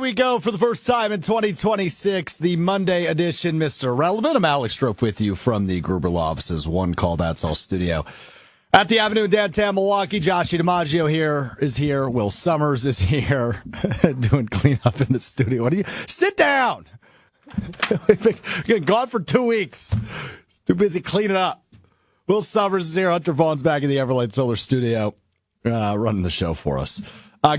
we go for the first time in 2026, the Monday edition, Mr. Relevant. I'm Alex Strouf with you from the Gruber Law Office's One Call That's All studio. At the Avenue in downtown Milwaukee, DiMaggio is here. Will Sommers is here doing cleanup in the studio. Sit down! We've been gone for 2 weeks. Too busy cleaning up. Will Sommers is here. Hunter Vaughn's back in the Everlight Solar studio running the show for us.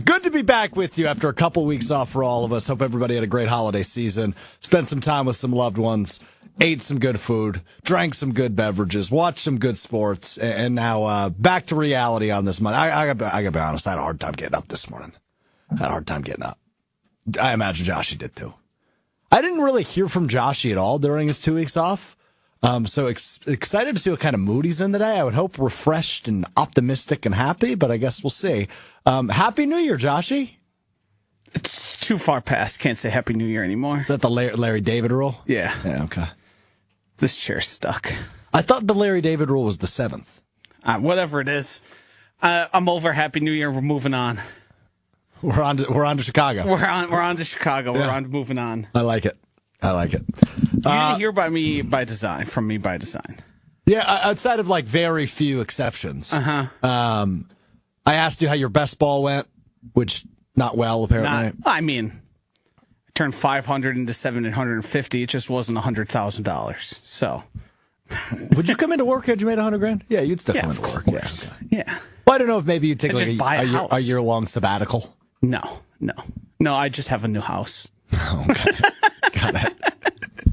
Good to be back with you after a couple weeks off for all of us. Hope everybody had a great holiday season. Spent some time with some loved ones. Ate some good food. Drank some good beverages. Watched some good sports. And now back to reality on this Monday. I gotta be honest. I had a hard time getting up this morning. I imagine Joshy did too. I didn't really hear from Joshy at all during his 2 weeks off. So excited to see what kind of mood he's in today. I would hope refreshed and optimistic and happy, but I guess we'll see. Happy New Year, Joshy. It's too far past. Can't say Happy New Year anymore. Is that the Larry David rule? Yeah. Yeah, okay. This chair's stuck. I thought the Larry David rule was the 7th. Whatever it is. I'm over Happy New Year. We're moving on. We're on to Chicago. We're on to Chicago. Yeah. We're on to moving on. I like it. You're gonna hear from me by design. Yeah, outside of like very few exceptions. I asked you how your best ball went, which not well apparently. I turned 500 into 750. It just wasn't $100,000. So, would you come into work had you made $100,000? Yeah, you'd still come into work. Course. Yeah. Well, I don't know if maybe you'd take like a year-long sabbatical. No. I just have a new house. Okay. Got it.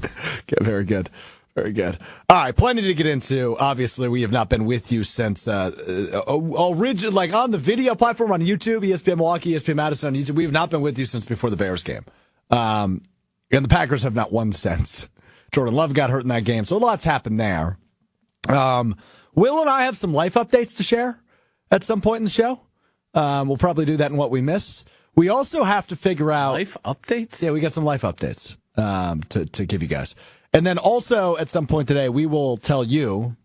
Okay, very good. Very good. All right, plenty to get into. Obviously, we have not been with you since like on the video platform on YouTube, ESPN Milwaukee, ESPN Madison on YouTube. We have not been with you since before the Bears game. And the Packers have not won since. Jordan Love got hurt in that game, so a lot's happened there. Will and I have some life updates to share at some point in the show. We'll probably do that in what we missed. We also have to figure out life updates. Yeah, we got some life updates to give you guys. And then also at some point today, we will tell you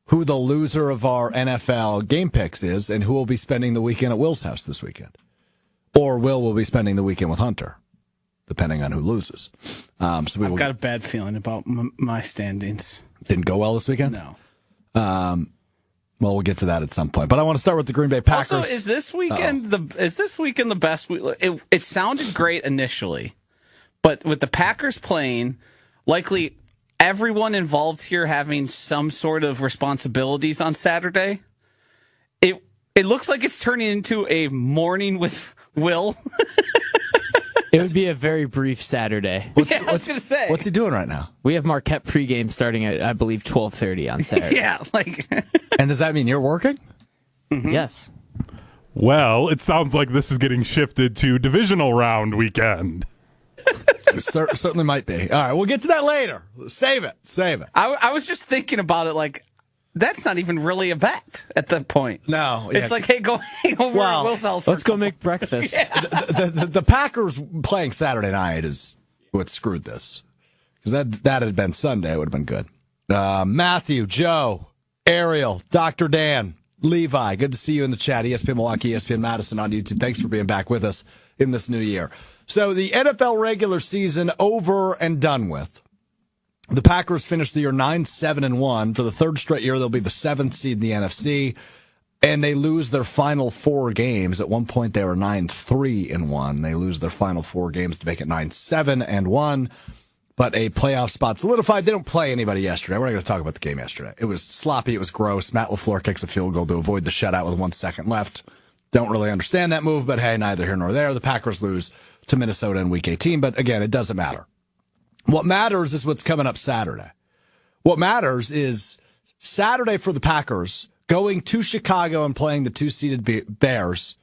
who the loser of our NFL game picks is and who will be spending the weekend at Will's house this weekend. Or will be spending the weekend with Hunter, depending on who loses. I've got a bad feeling about my standings. Didn't go well this weekend? No. Well, we'll get to that at some point. But I want to start with the Green Bay Packers. Also, is this weekend the best? It sounded great initially, but with the Packers playing, likely everyone involved here having some sort of responsibilities on Saturday, it looks like it's turning into a morning with Will. It would be a very brief Saturday. I was going to say. What's he doing right now? We have Marquette pregame starting at, I believe, 12:30 on Saturday. Yeah, And does that mean you're working? Mm-hmm. Yes. Well, it sounds like this is getting shifted to divisional round weekend. Certainly might be. All right, we'll get to that later. Save it. I was just thinking about it that's not even really a bet at that point. No. It's like, hey, go hang over at Will's house. Let's go make breakfast. Yeah. The Packers playing Saturday night is what screwed this. Because that had been Sunday, it would have been good. Matthew, Joe, Ariel, Dr. Dan, Levi, good to see you in the chat. ESPN Milwaukee, ESPN Madison on YouTube. Thanks for being back with us in this new year. So the NFL regular season over and done with. The Packers finished the year 9-7-1. For the third straight year, they'll be the 7th seed in the NFC. And they lose their final 4 games. At one point, they were 9-3-1. They lose their final 4 games to make it 9-7-1. But a playoff spot solidified. They don't play anybody yesterday. We're not going to talk about the game yesterday. It was sloppy. It was gross. Matt LaFleur kicks a field goal to avoid the shutout with 1 second left. Don't really understand that move, but hey, neither here nor there. The Packers lose to Minnesota in Week 18. But again, it doesn't matter. What matters is what's coming up Saturday. What matters is Saturday for the Packers, going to Chicago and playing the 2-seeded Bears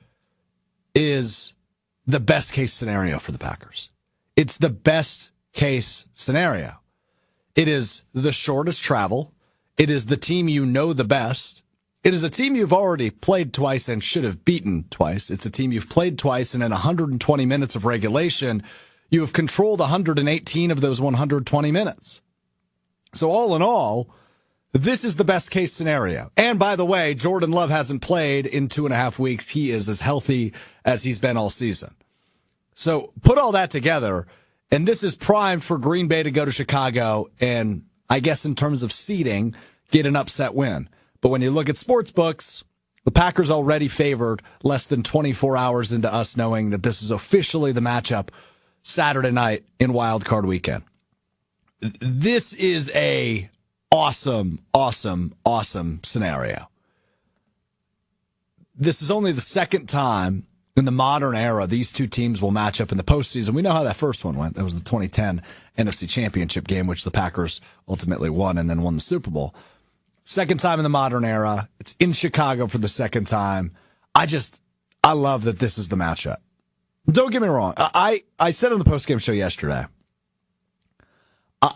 is the best case scenario for the Packers. It's the best case scenario. It is the shortest travel. It is the team you know the best. It is a team you've already played twice and should have beaten twice. It's a team you've played twice, and in 120 minutes of regulation, you have controlled 118 of those 120 minutes. So all in all, this is the best case scenario. And by the way, Jordan Love hasn't played in 2.5 weeks. He is as healthy as he's been all season. So put all that together, and this is primed for Green Bay to go to Chicago and, I guess in terms of seeding, get an upset win. But when you look at sports books, the Packers already favored less than 24 hours into us knowing that this is officially the matchup Saturday night in Wild Card Weekend. This is a awesome scenario. This is only the second time in the modern era these two teams will match up in the postseason. We know how that first one went. That was the 2010 NFC Championship game, which the Packers ultimately won and then won the Super Bowl. Second time in the modern era. It's in Chicago for the second time. I love that this is the matchup. Don't get me wrong. I said on the postgame show yesterday,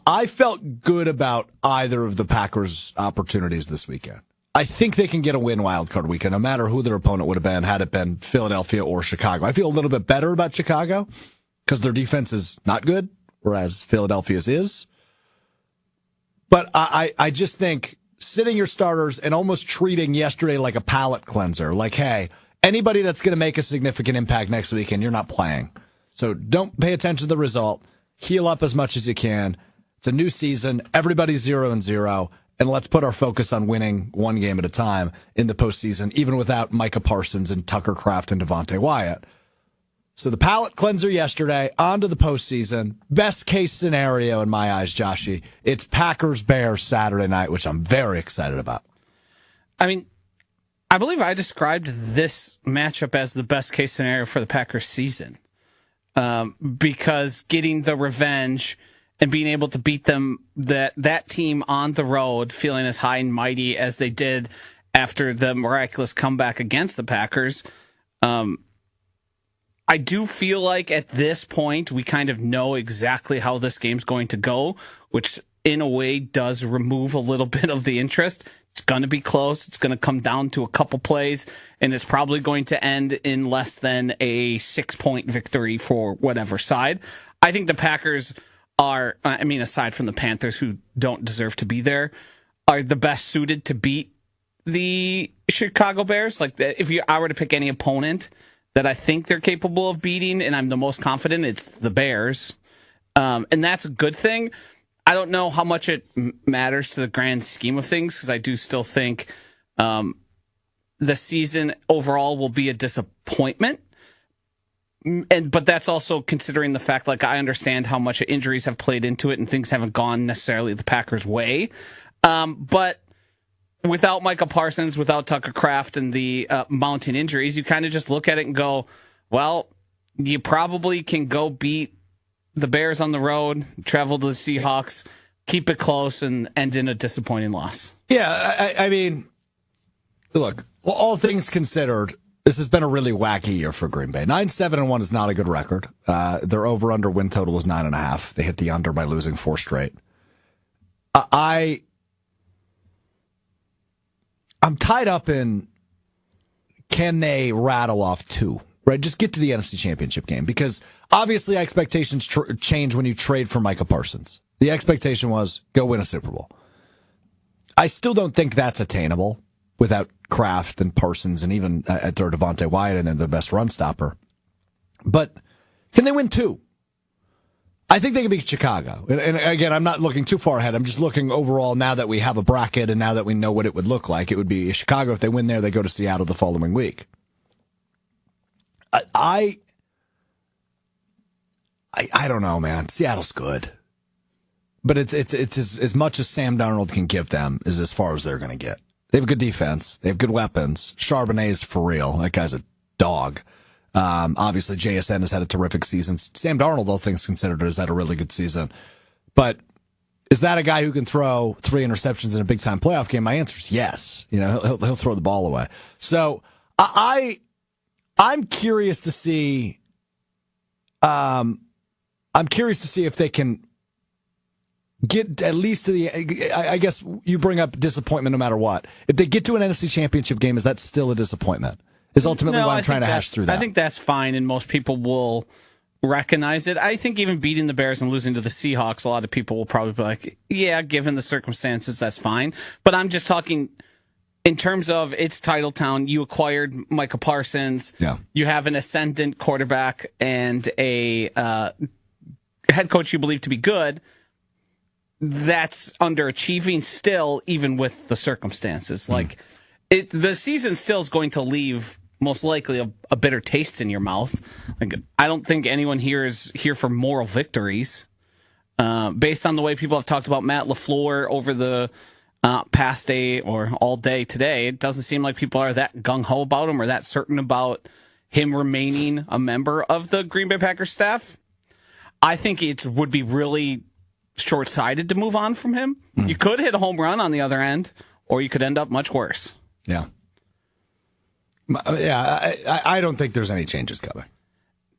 I felt good about either of the Packers' opportunities this weekend. I think they can get a win wild card weekend, no matter who their opponent would have been, had it been Philadelphia or Chicago. I feel a little bit better about Chicago because their defense is not good, whereas Philadelphia's is. But I just think sitting your starters and almost treating yesterday like a palate cleanser, like, hey, anybody that's going to make a significant impact next weekend, you're not playing. So don't pay attention to the result. Heal up as much as you can. It's a new season. Everybody's 0-0. And let's put our focus on winning one game at a time in the postseason, even without Micah Parsons and Tucker Kraft and Devontae Wyatt. So the palate cleanser yesterday, on to the postseason. Best case scenario in my eyes, Joshy, it's Packers-Bears Saturday night, which I'm very excited about. I mean, I believe I described this matchup as the best case scenario for the Packers season. Because getting the revenge and being able to beat them, that team on the road, feeling as high and mighty as they did after the miraculous comeback against the Packers. I do feel like at this point we kind of know exactly how this game's going to go, which in a way does remove a little bit of the interest. It's going to be close. It's going to come down to a couple plays, and it's probably going to end in less than a 6-point victory for whatever side. I think the Packers are, aside from the Panthers, who don't deserve to be there, are the best suited to beat the Chicago Bears. Like, if I were to pick any opponent that I think they're capable of beating, and I'm the most confident, it's the Bears. And that's a good thing. I don't know how much it matters to the grand scheme of things, because I do still think the season overall will be a disappointment. But that's also considering the fact, like, I understand how much injuries have played into it and things haven't gone necessarily the Packers' way. But without Micah Parsons, without Tucker Kraft and the mounting injuries, you kind of just look at it and go, well, you probably can go beat the Bears on the road, travel to the Seahawks, keep it close, and end in a disappointing loss. Yeah, I mean, look, all things considered, this has been a really wacky year for Green Bay. 9-7-1 is not a good record. Their over-under win total was 9.5. They hit the under by losing 4 straight. I'm tied up in, can they rattle off 2? Right, just get to the NFC Championship game, because obviously expectations change when you trade for Micah Parsons. The expectation was go win a Super Bowl. I still don't think that's attainable without Kraft and Parsons and even at their Devontae Wyatt and then the best run stopper. But can they win 2? I think they can beat Chicago. And again, I'm not looking too far ahead. I'm just looking overall now that we have a bracket and now that we know what it would look like. It would be Chicago. If they win there, they go to Seattle the following week. I don't know, man. Seattle's good, but it's as much as Sam Darnold can give them is as far as they're going to get. They have a good defense. They have good weapons. Charbonnet's for real. That guy's a dog. Obviously, JSN has had a terrific season. Sam Darnold, all things considered, has had a really good season. But is that a guy who can throw 3 interceptions in a big time playoff game? My answer is yes. You know, he'll throw the ball away. So I'm curious to see. I'm curious to see if they can get at least to the. I guess you bring up disappointment no matter what. If they get to an NFC Championship game, is that still a disappointment? Is ultimately why I'm trying to hash through that. I think that's fine, and most people will recognize it. I think even beating the Bears and losing to the Seahawks, a lot of people will probably be like, "Yeah, given the circumstances, that's fine." But I'm just talking in terms of its title town, you acquired Micah Parsons. Yeah. You have an ascendant quarterback and a head coach you believe to be good. That's underachieving still, even with the circumstances. Like, the season still is going to leave most likely a bitter taste in your mouth. Like, I don't think anyone here is here for moral victories. Based on the way people have talked about Matt LaFleur over the past day or all day today, it doesn't seem like people are that gung-ho about him or that certain about him remaining a member of the Green Bay Packers staff. I think it would be really short-sighted to move on from him. You could hit a home run on the other end, or you could end up much worse. Yeah. Yeah, I don't think there's any changes coming.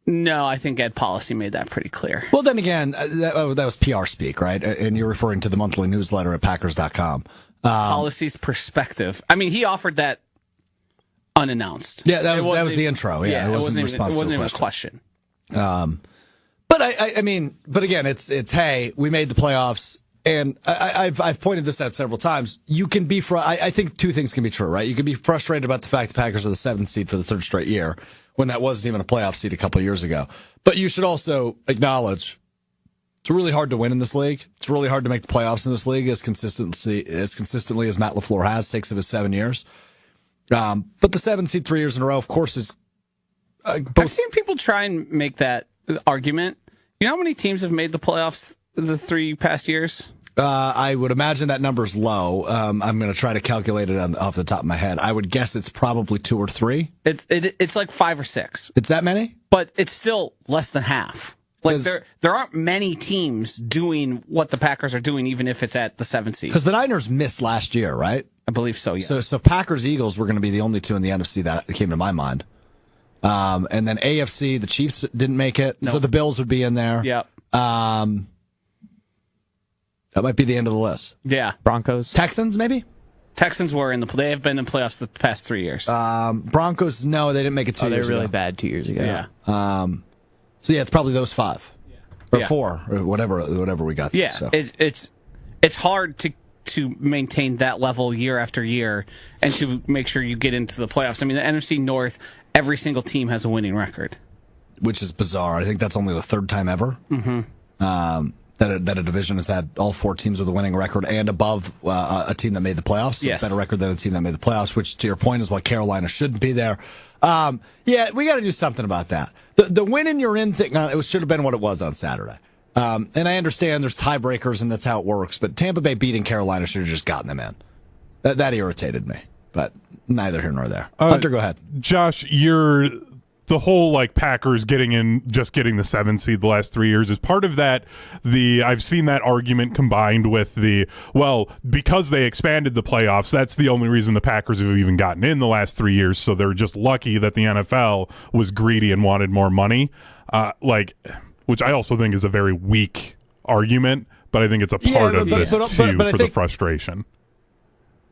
No, I think Ed Policy made that pretty clear. Well, then again, that was PR speak, right? And you're referring to the monthly newsletter at Packers.com. Policy's perspective. I mean, he offered that unannounced. Yeah, that was the intro. Yeah, it wasn't even a question. But I mean, but again, it's hey, we made the playoffs, and I've pointed this out several times. You can be I think two things can be true, right? You can be frustrated about the fact the Packers are the 7th seed for the 3rd straight year, when that wasn't even a playoff seed a couple of years ago. But you should also acknowledge it's really hard to win in this league. It's really hard to make the playoffs in this league as consistently as Matt LaFleur has, 6 of his 7 years. But the 7th seed 3 years in a row, of course, is I've seen people try and make that argument. You know how many teams have made the playoffs the 3 past years? I would imagine that number's low. I'm going to try to calculate it off the top of my head. I would guess it's probably 2 or 3. It's like 5 or 6. It's that many? But it's still less than half. Like there aren't many teams doing what the Packers are doing, even if it's at the 7th seed. Because the Niners missed last year, right? I believe so, yes. So Packers Eagles were going to be the only two in the NFC that came to my mind. And then AFC, the Chiefs didn't make it, so the Bills would be in there. Yep. That might be the end of the list. Yeah. Broncos. Texans, maybe? Texans were they have been in playoffs the past 3 years. Broncos, no, they didn't make it 2 years ago. They were really bad 2 years ago. Yeah. So yeah, it's probably those 5. Or Yeah. 4, or whatever we got to. Yeah. So. It's hard to maintain that level year after year and to make sure you get into the playoffs. I mean, the NFC North, every single team has a winning record. Which is bizarre. I think that's only the 3rd time ever. That a division has had all 4 teams with a winning record and above a team that made the playoffs. So yes. A better record than a team that made the playoffs, which, to your point, is why Carolina shouldn't be there. Yeah, we got to do something about that. The win and you're in thing, it should have been what it was on Saturday. And I understand there's tiebreakers and that's how it works, but Tampa Bay beating Carolina should have just gotten them in. That irritated me, but neither here nor there. Hunter, go ahead. Josh, the whole like Packers getting the 7th seed the last 3 years is part of that. I've seen that argument combined with because they expanded the playoffs, that's the only reason the Packers have even gotten in the last 3 years. So they're just lucky that the NFL was greedy and wanted more money. Which I also think is a very weak argument, but I think it's a part of this for the frustration.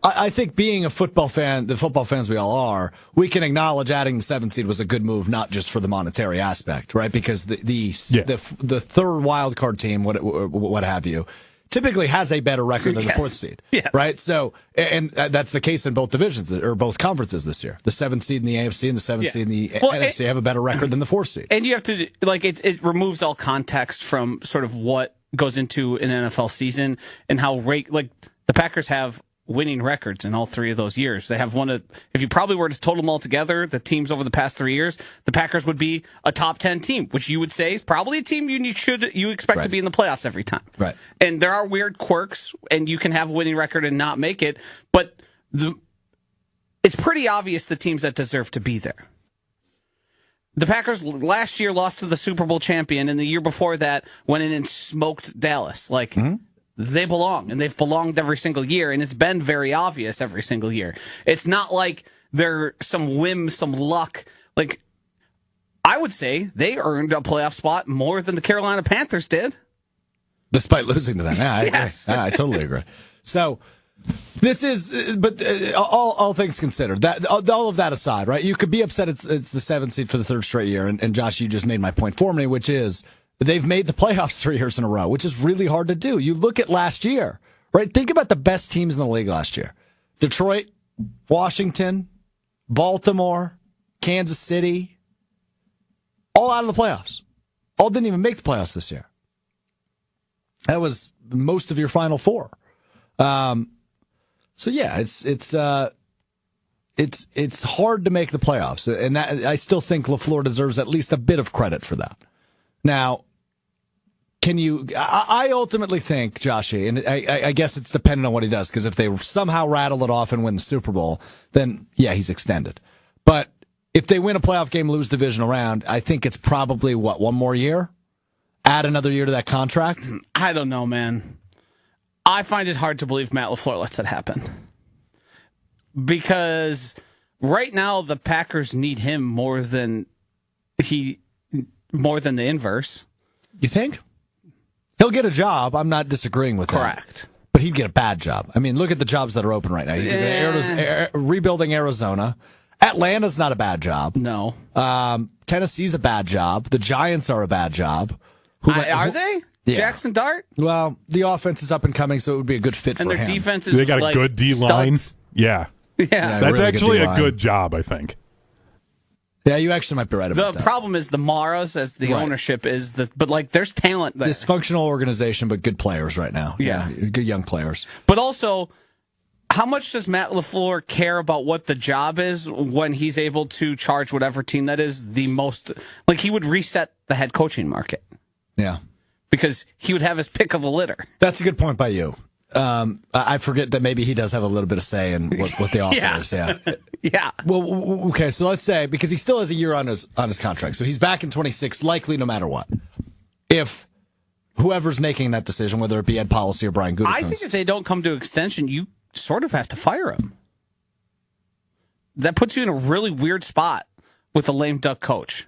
I think being a football fan, the football fans we all are, we can acknowledge adding the 7th seed was a good move, not just for the monetary aspect, right? Because the 3rd wild card team, what have you, typically has a better record than the 4th seed, right? So, and that's the case in both divisions or both conferences this year. The 7th seed in the AFC and the 7th seed in the NFC have a better record than the 4th seed. And you have to it removes all context from sort of what goes into an NFL season and how the Packers have winning records in all 3 of those years. They have if you probably were to total them all together, the teams over the past 3 years, the Packers would be a top 10 team, which you would say is probably a team you expect to be in the playoffs every time. Right. And there are weird quirks, and you can have a winning record and not make it, but it's pretty obvious the teams that deserve to be there. The Packers last year lost to the Super Bowl champion, and the year before that went in and smoked Dallas. They belong, and they've belonged every single year, and it's been very obvious every single year. It's not like they're some whim, some luck. I would say they earned a playoff spot more than the Carolina Panthers did. Despite losing to them. Yeah, Yes. I totally agree. So this is, but all things considered, that all of that aside, right? You could be upset it's the 7th seed for the 3rd straight year, and Josh, you just made my point for me, which is they've made the playoffs 3 years in a row, which is really hard to do. You look at last year, right? Think about the best teams in the league last year. Detroit, Washington, Baltimore, Kansas City, all out of the playoffs. All didn't even make the playoffs this year. That was most of your Final Four. So yeah, it's hard to make the playoffs, and I still think LaFleur deserves at least a bit of credit for that. Now, I ultimately think, Joshy, and I guess it's dependent on what he does, because if they somehow rattle it off and win the Super Bowl, then yeah, he's extended. But if they win a playoff game, lose divisional round, I think it's probably, one more year? Add another year to that contract? I don't know, man. I find it hard to believe Matt LaFleur lets it happen. Because right now the Packers need him more than the inverse. You think? He'll get a job. I'm not disagreeing with that. Correct. But he'd get a bad job. I mean, look at the jobs that are open right now. Rebuilding Arizona. Atlanta's not a bad job. No. Tennessee's a bad job. The Giants are a bad job. Are they? Yeah. Jackson Dart? Well, the offense is up and coming, so it would be a good fit and for him. And their defense is They got a good D-line. Studs. Yeah. Yeah. That's really actually good a D-line. good job, I think. Yeah, you actually might be right about that. The problem is the Maras as the Right. ownership is but there's talent there. Dysfunctional organization, but good players right now. Yeah. Good young players. But also, how much does Matt LaFleur care about what the job is when he's able to charge whatever team that is the most? Like, he would reset the head coaching market Yeah. because he would have his pick of the litter. That's a good point by you. I forget that maybe he does have a little bit of say in what the offer Yeah. is. Yeah. Yeah. Well, okay, so let's say, because he still has a year on his contract, so he's back in 26, likely no matter what. If whoever's making that decision, whether it be Ed Policy or Brian Gutekunst, I think if they don't come to extension, you sort of have to fire him. That puts you in a really weird spot with a lame duck coach.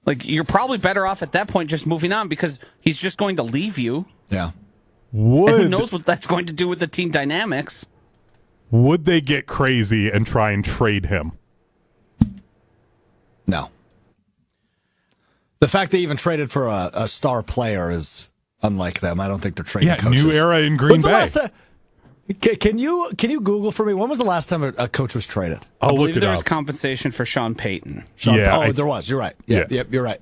Like, you're probably better off at that point just moving on because he's just going to leave you. yeah. And who Would knows what that's going to do with the team dynamics? would they get crazy and try and trade him? No. The fact they even traded for a star player is unlike them. I don't think they're trading coaches. New era in Green When's the Bay. last time? Can you Google for me? When was the last time a coach was traded? I'll I look believe it there was up. compensation for Sean Payton. Yeah, there was. You're right. Yeah. Yep, you're right.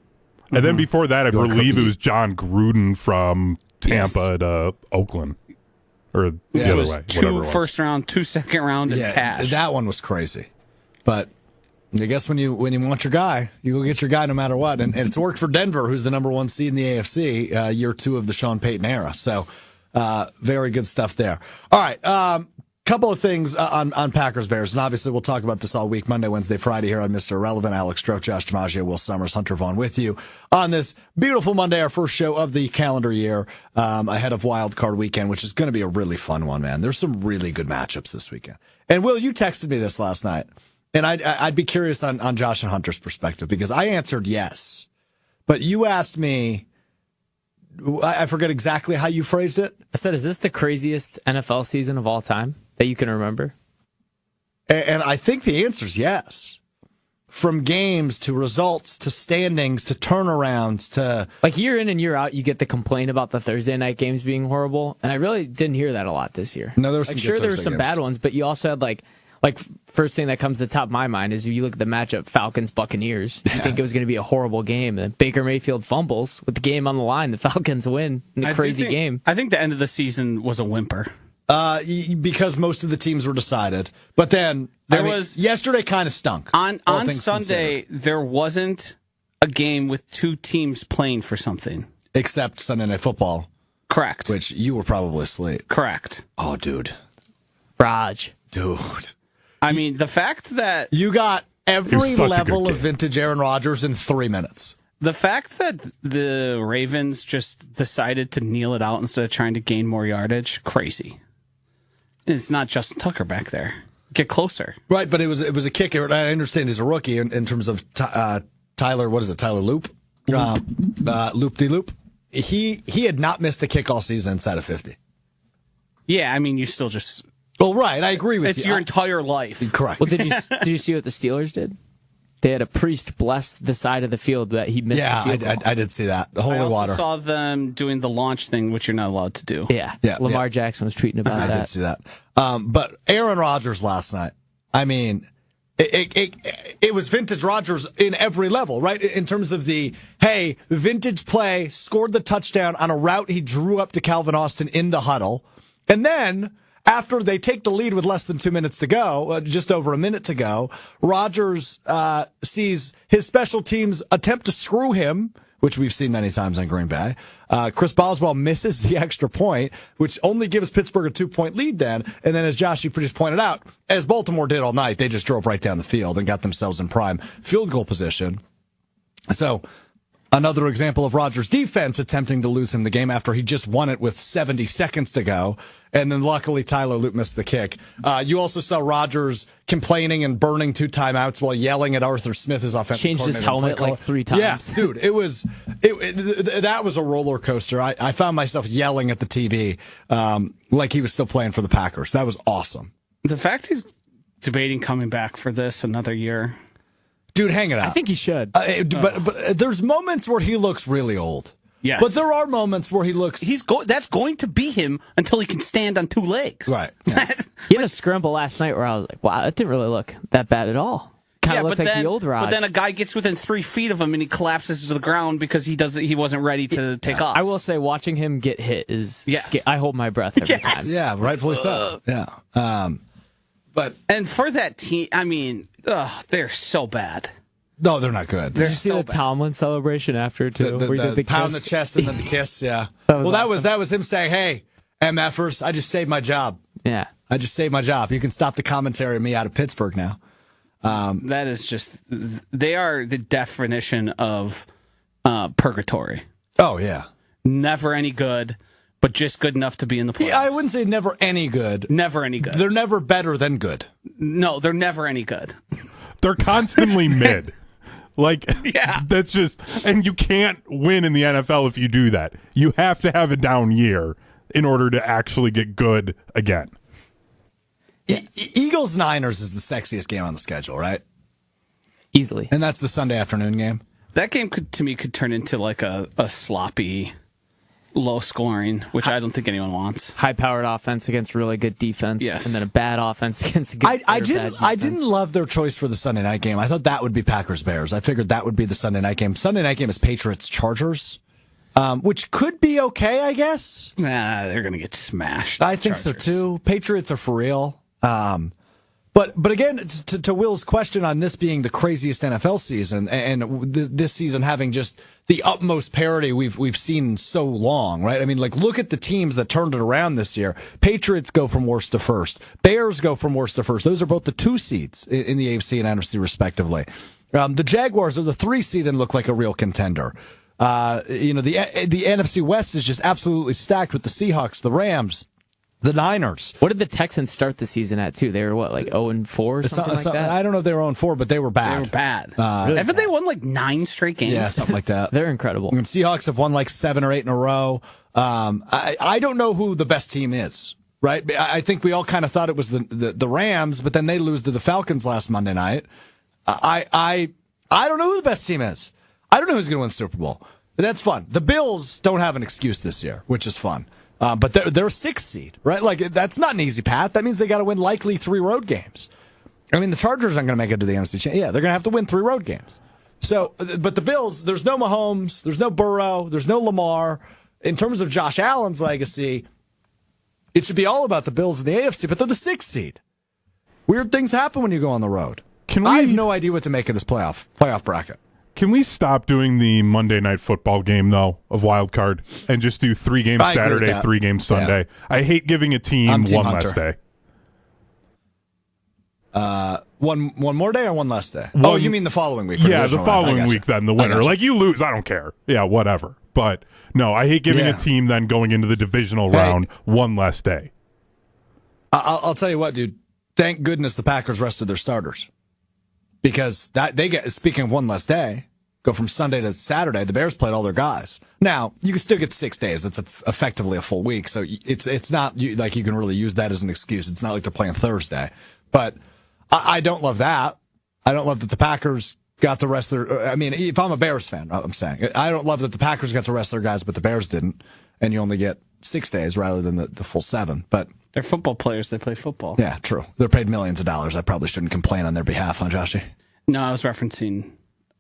And then before that, I You're believe cookie. it was John Gruden from Tampa to Oakland. Or the It other was way. Whatever it two was. first round, 2 second round, and cash. that one was crazy. But I guess when you want your guy, you go get your guy no matter what. And it's worked for Denver, who's the number 1 seed in the AFC, year 2 of the Sean Payton era. So very good stuff there. All right. Couple of things on Packers Bears, and obviously we'll talk about this all week, Monday, Wednesday, Friday here on Mr. Irrelevant. Alex Strouf, Josh DiMaggio, Will Sommers, Hunter Vaughn with you on this beautiful Monday, our first show of the calendar year, ahead of Wild Card Weekend, which is going to be a really fun one, man. There's some really good matchups this weekend. And Will, you texted me this last night, and I'd be curious on Josh and Hunter's perspective, because I answered yes, but you asked me, I forget exactly how you phrased it. I said, is this the craziest NFL season of all time that you can remember? And I think the answer is yes. From games to results to standings to turnarounds to... Like, year in and year out, you get the complaint about the Thursday night games being horrible, and I really didn't hear that a lot this year. No, there were some like, good sure, there were Thursday some games. bad ones, but you also had, like first thing that comes to the top of my mind is you look at the matchup Falcons-Buccaneers. You think it was going to be a horrible game, and Baker Mayfield fumbles with the game on the line. The Falcons win in a crazy game. I think the end of the season was a whimper. Because most of the teams were decided. But then yesterday kind of stunk. On things Sunday, considered. there wasn't a game with 2 teams playing for something. Except Sunday Night Football, Correct. which you were probably asleep. Correct. Oh, dude. Raj. Dude. I mean, the fact that You got every such a level good of game. vintage Aaron Rodgers in 3 minutes. the Ravens just decided to kneel it out instead of trying to gain more yardage, crazy. It's not Justin Tucker back there. Get closer. Right, but it was a kicker. And I understand he's a rookie in terms of Tyler, what is it, Tyler Loop? Loop-de-loop. He had not missed a kick all season inside of 50. Yeah, I mean, you still just... Well, right, I agree with you. It's your entire life. Correct. Well, did you see what the Steelers did? They had a priest bless the side of the field that he missed. Yeah, the field goal. I did see that. The holy I also water. saw them doing the launch thing, which you're not allowed to do. Yeah. Lamar Jackson was tweeting about I that. did see that. But Aaron Rodgers last night, I mean, it was vintage Rodgers in every level, right? In terms of vintage play, scored the touchdown on a route he drew up to Calvin Austin in the huddle. And then, after they take the lead with less than 2 minutes to go, just over a minute to go, Rodgers sees his special teams attempt to screw him, which we've seen many times on Green Bay. Chris Boswell misses the extra point, which only gives Pittsburgh a 2-point lead then. And then, as Josh, you just pointed out, as Baltimore did all night, they just drove right down the field and got themselves in prime field goal position. So, another example of Rodgers' defense attempting to lose him the game after he just won it with 70 seconds to go. And then luckily Tyler Luke missed the kick. You also saw Rodgers complaining and burning 2 timeouts while yelling at Arthur Smith, his offensive Changed his coordinator. helmet like 3 times. Yeah, dude, that was a roller coaster. I found myself yelling at the TV like he was still playing for the Packers. That was awesome. The fact he's debating coming back for this another year. Dude, hang it out. I think he should. But there's moments where he looks really old. Yes. But there are moments where he looks... That's going to be him until he can stand on 2 legs. Right. He had a scramble last night where I was like, wow, that didn't really look that bad at all. Kind of looked like the old Rod. But then a guy gets within 3 feet of him and he collapses to the ground because he wasn't ready to take off. I will say, watching him get hit is... Yes. I hold my breath every time. Yeah, rightfully so. Yeah. And for that team, I mean, they're so bad. No, they're not good. Did you see the Tomlin celebration after, too? The where he did the pound kiss? the chest and then the kiss, yeah. That was that was him saying, hey, MFers, I just saved my job. Yeah. I just saved my job. You can stop the commentary of me out of Pittsburgh now. That is just, they are the definition of purgatory. Oh, yeah. Never any good, but just good enough to be in the playoffs. Yeah, I wouldn't say never any good. Never any good. They're never better than good. No, they're never any good. They're constantly mid. Like, Yeah. that's just, and you can't win in the NFL if you do that. You have to have a down year in order to actually get good again. Eagles-Niners is the sexiest game on the schedule, right? Easily. And that's the Sunday afternoon game. That game could turn into like a sloppy, low scoring, which I don't think anyone wants. High-powered offense against really good defense. Yes. And then a bad offense against a good I defense. didn't love their choice for the Sunday night game. I thought that would be Packers-Bears. I figured that would be the Sunday night game. Sunday night game is Patriots-Chargers, which could be okay, I guess. Nah, they're going to get smashed. I think so, too. Patriots are for real. But again, to Will's question on this being the craziest NFL season and this season having just the utmost parity we've seen in so long, right? I mean, like, look at the teams that turned it around this year. Patriots go from worst to first. Bears go from worst to first. Those are both the 2 seeds in the AFC and NFC, respectively. The Jaguars are the 3 seed and look like a real contender. The NFC West is just absolutely stacked with the Seahawks, the Rams, the Niners. What did the Texans start the season at, too? They were, 0-4 or something like that? I don't know if they were 0-4, but they were bad. They were bad. Really Haven't they won like 9 straight games? Yeah, something like that. They're incredible. And Seahawks have won like 7 or 8 in a row. I don't know who the best team is, right? I think we all kind of thought it was the Rams, but then they lose to the Falcons last Monday night. I don't know who the best team is. I don't know who's going to win the Super Bowl. But that's fun. The Bills don't have an excuse this year, which is fun. But they're 6th seed, right? Like, that's not an easy path. That means they got to win likely 3 road games. I mean, the Chargers aren't going to make it to the NFC Championship. Yeah, they're going to have to win 3 road games. So, but the Bills, there's no Mahomes, there's no Burrow, there's no Lamar. In terms of Josh Allen's legacy, it should be all about the Bills in the AFC, but they're the 6th seed. Weird things happen when you go on the road. I have no idea what to make of this playoff bracket. Can we stop doing the Monday Night Football game, though, of Wild Card, and just do 3 games Saturday, 3 games Sunday? Yeah. I hate giving a team one less day. One more day or one less day? You mean the following week? Yeah, the following week, then the winner. Like, you lose, I don't care. Yeah, whatever. But, no, I hate giving a team then going into the divisional round one less day. I'll tell you what, dude. Thank goodness the Packers rested their starters. Because they get, speaking of one less day, go from Sunday to Saturday. The Bears played all their guys. Now you can still get 6 days. That's effectively a full week. So it's not like you can really use that as an excuse. It's not like they're playing Thursday. But I don't love that. I don't love that the Packers got the rest of their. I mean, if I'm a Bears fan, I'm saying I don't love that the Packers got to rest their guys, but the Bears didn't, and you only get 6 days rather than the full 7. But they're football players; they play football. Yeah, true. They're paid millions of dollars. I probably shouldn't complain on their behalf, huh, Joshy? No, I was referencing.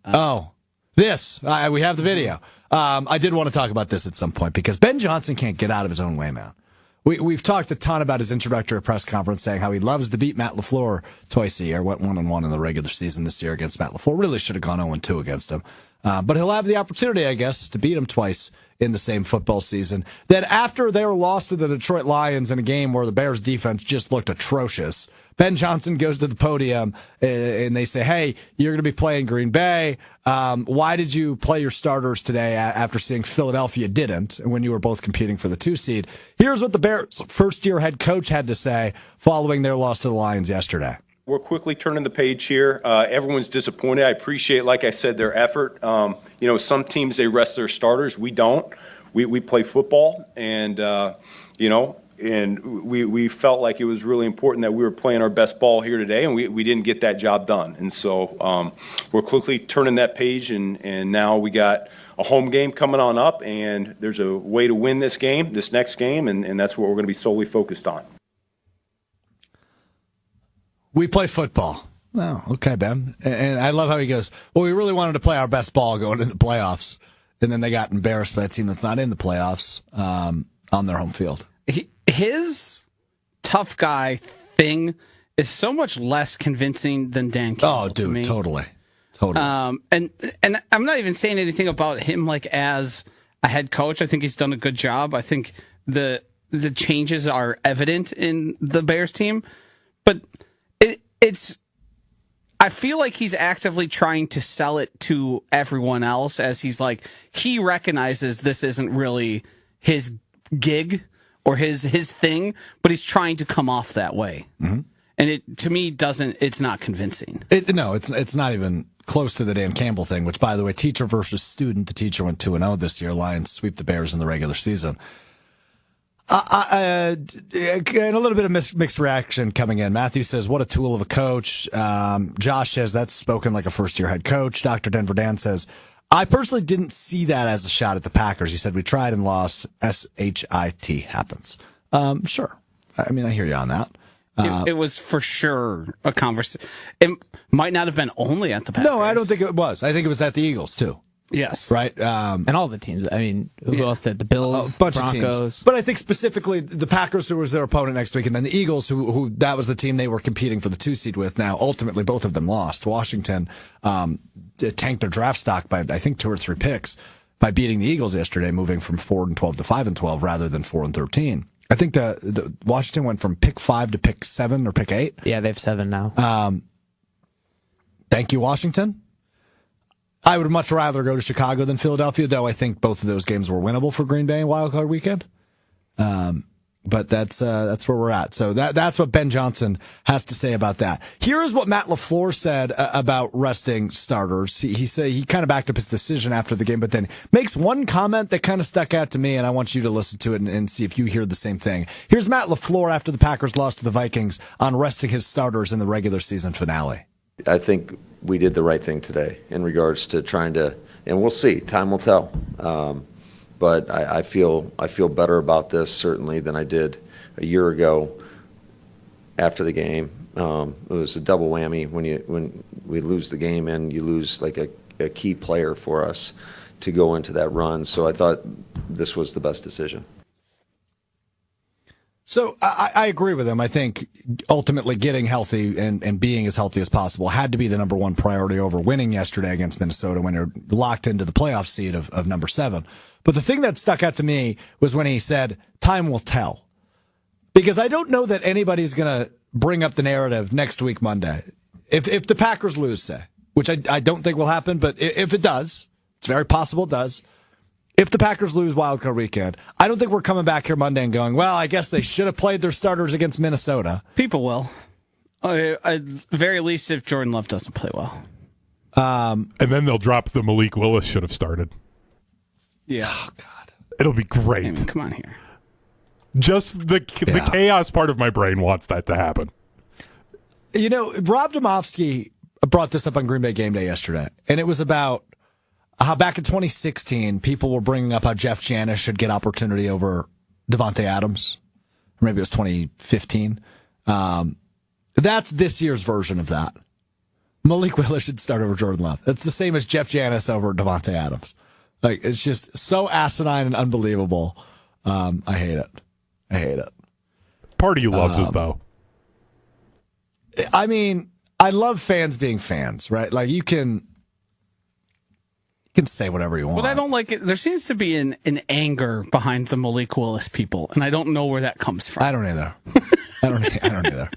We have the video. I did want to talk about this at some point because Ben Johnson can't get out of his own way, man. We've talked a ton about his introductory press conference saying how he loves to beat Matt LaFleur twice a year. Went 1-1 in the regular season this year against Matt LaFleur. Really should have gone 0-2 against him. But he'll have the opportunity, I guess, to beat him twice in the same football season. Then after they were lost to the Detroit Lions in a game where the Bears defense just looked atrocious, Ben Johnson goes to the podium and they say, hey, you're going to be playing Green Bay. Why did you play your starters today after seeing Philadelphia didn't when you were both competing for the 2 seed? Here's what the Bears' first-year head coach had to say following their loss to the Lions yesterday. We're quickly turning the page here. Everyone's disappointed. I appreciate, like I said, their effort. Some teams, they rest their starters. We don't. We play football, and, and we felt like it was really important that we were playing our best ball here today, and we didn't get that job done. And so we're quickly turning that page, and now we got a home game coming on up, and there's a way to win this next game, and that's what we're going to be solely focused on. We play football. Oh, okay, Ben. And I love how he goes, well, we really wanted to play our best ball going into the playoffs. And then they got embarrassed by a team that's not in the playoffs on their home field. His tough guy thing is so much less convincing than Dan Campbell. Oh, dude, to me. Totally. And I'm not even saying anything about him like as a head coach. I think he's done a good job. I think the changes are evident in the Bears team. But I feel like he's actively trying to sell it to everyone else as he's like, he recognizes this isn't really his gig or his thing, but he's trying to come off that way. Mm-hmm. And it, to me, it's not convincing. It's not even close to the Dan Campbell thing, which, by the way, teacher versus student. The teacher went 2-0 this year. Lions sweep the Bears in the regular season. And a little bit of mixed reaction coming in. Matthew says, what a tool of a coach. Josh says, that's spoken like a first-year head coach. Dr. Denver Dan says, I personally didn't see that as a shot at the Packers. He said, we tried and lost. SHIT happens. Sure. I mean, I hear you on that. It was for sure a conversation. It might not have been only at the Packers. No, I don't think it was. I think it was at the Eagles, too. Yes. Right. And all the teams. I mean, who else did? The Bills, a bunch Broncos. of teams. But I think specifically the Packers, who was their opponent next week, and then the Eagles, who that was the team they were competing for the 2 seed with. Now, ultimately, both of them lost. Washington tanked their draft stock by, I think, 2 or 3 picks by beating the Eagles yesterday, moving from 4-12 to 5-12 rather than 4-13. I think the Washington went from pick 5 to pick 7 or pick 8. Yeah, they have 7 now. Thank you, Washington. I would much rather go to Chicago than Philadelphia, though I think both of those games were winnable for Green Bay in Wild Card Weekend. But that's where we're at. So that's what Ben Johnson has to say about that. Here is what Matt LaFleur said about resting starters. He said he kind of backed up his decision after the game, but then makes one comment that kind of stuck out to me, and I want you to listen to it and see if you hear the same thing. Here's Matt LaFleur after the Packers lost to the Vikings on resting his starters in the regular season finale. I think we did the right thing today in regards to trying to, and we'll see. Time will tell. But I feel better about this certainly than I did a year ago after the game. It was a double whammy when we lose the game and you lose like a key player for us to go into that run. So I thought this was the best decision. So I agree with him. I think ultimately getting healthy and being as healthy as possible had to be the number one priority over winning yesterday against Minnesota when you're locked into the playoff seed of number 7. But the thing that stuck out to me was when he said, time will tell. Because I don't know that anybody's going to bring up the narrative next week, Monday. If the Packers lose, say, which I don't think will happen, but if it does, it's very possible it does. If the Packers lose Wild Card Weekend, I don't think we're coming back here Monday and going, well, I guess they should have played their starters against Minnesota. People will. At very least if Jordan Love doesn't play well. And then they'll drop the Malik Willis should have started. Yeah. Oh, God. It'll be great. I mean, come on here. Just the chaos part of my brain wants that to happen. You know, Rob Domofsky brought this up on Green Bay Game Day yesterday, and it was about how back in 2016, people were bringing up how Jeff Janis should get opportunity over Devontae Adams. Or maybe it was 2015. That's this year's version of that. Malik Willis should start over Jordan Love. That's the same as Jeff Janis over Devontae Adams. Like, it's just so asinine and unbelievable. I hate it. I hate it. Part of you loves it, though. I mean, I love fans being fans, right? Like, you can say whatever you want. But I don't like it. There seems to be an anger behind the Malik Willis people, and I don't know where that comes from. I don't either. I don't either.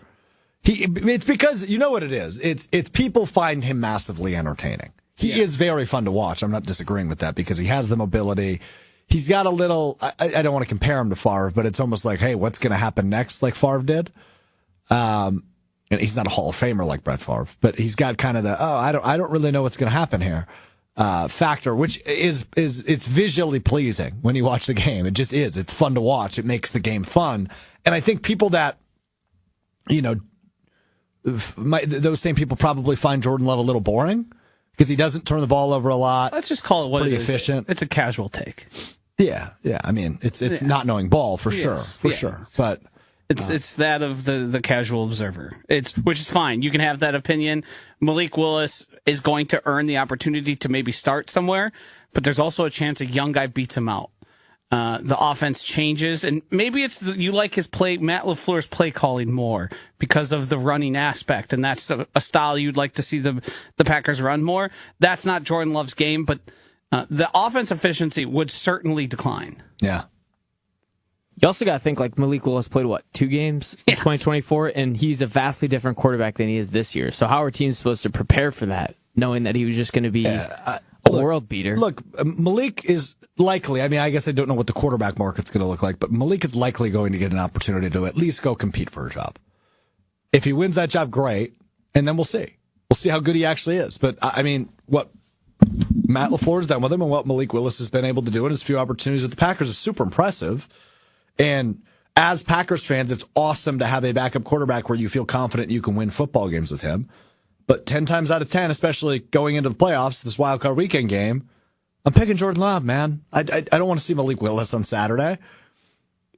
It's because, you know what it is? It's people find him massively entertaining. He is very fun to watch. I'm not disagreeing with that because he has the mobility. He's got a little, I don't want to compare him to Favre, but it's almost like, hey, what's going to happen next, like Favre did? And he's not a Hall of Famer like Brett Favre, but he's got kind of the, I don't really know what's going to happen here factor, which it's visually pleasing when you watch the game. It just is. It's fun to watch. It makes the game fun. And I think people that, those same people probably find Jordan Love a little boring because he doesn't turn the ball over a lot. Let's just call it what it is. Efficient. It's a casual take. Yeah. I mean, it's not knowing ball for sure, but it's that of the casual observer. Which is fine. You can have that opinion. Malik Willis is going to earn the opportunity to maybe start somewhere, but there's also a chance a young guy beats him out. The offense changes, and maybe you like his play, Matt LaFleur's play calling more because of the running aspect, and that's a style you'd like to see the Packers run more. That's not Jordan Love's game, but the offense efficiency would certainly decline. Yeah. You also got to think, like, Malik Willis played, 2 games in 2024, and he's a vastly different quarterback than he is this year. So how are teams supposed to prepare for that, knowing that he was just going to be a world beater? Look, Malik is likely, I mean, I guess I don't know what the quarterback market's going to look like, but Malik is likely going to get an opportunity to at least go compete for a job. If he wins that job, great, and then we'll see. We'll see how good he actually is. But, I mean, what Matt LaFleur's done with him and what Malik Willis has been able to do in his few opportunities with the Packers is super impressive. And as Packers fans, it's awesome to have a backup quarterback where you feel confident you can win football games with him. But 10 times out of 10, especially going into the playoffs, this wild card weekend game, I'm picking Jordan Love, man. I don't want to see Malik Willis on Saturday.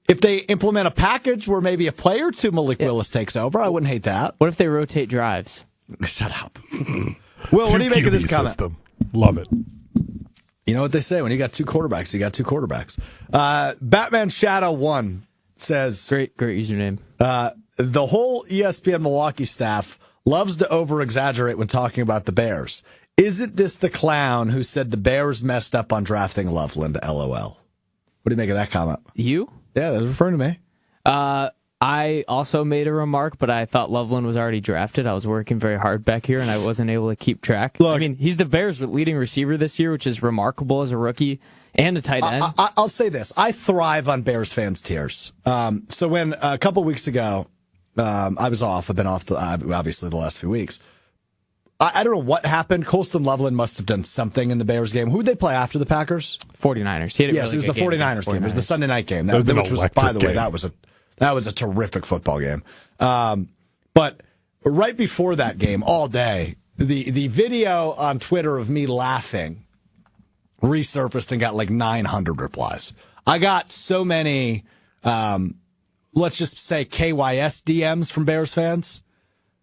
If they implement a package where maybe a play or two Malik Willis takes over, I wouldn't hate that. What if they rotate drives? Shut up. Will, what do you make of this comment? System. Love it. You know what they say, when you got 2 quarterbacks, you got 2 quarterbacks. Batman Shadow 1 says... Great username. The whole ESPN Milwaukee staff loves to over-exaggerate when talking about the Bears. Isn't this the clown who said the Bears messed up on drafting Loveland, LOL? What do you make of that comment? You? Yeah, that's referring to me. I also made a remark, but I thought Loveland was already drafted. I was working very hard back here, and I wasn't able to keep track. Look, I mean, he's the Bears' leading receiver this year, which is remarkable as a rookie and a tight end. I'll say this. I thrive on Bears fans' tears. So when a couple weeks ago, I was off. I've been off, obviously, the last few weeks. I don't know what happened. Colston Loveland must have done something in the Bears game. Who did they play after the Packers? 49ers. Yes, it was the 49ers game. It was the Sunday night game. Which was, by the way, that was a terrific football game. But right before that game, all day, the video on Twitter of me laughing resurfaced and got like 900 replies. I got so many, let's just say KYS DMs from Bears fans,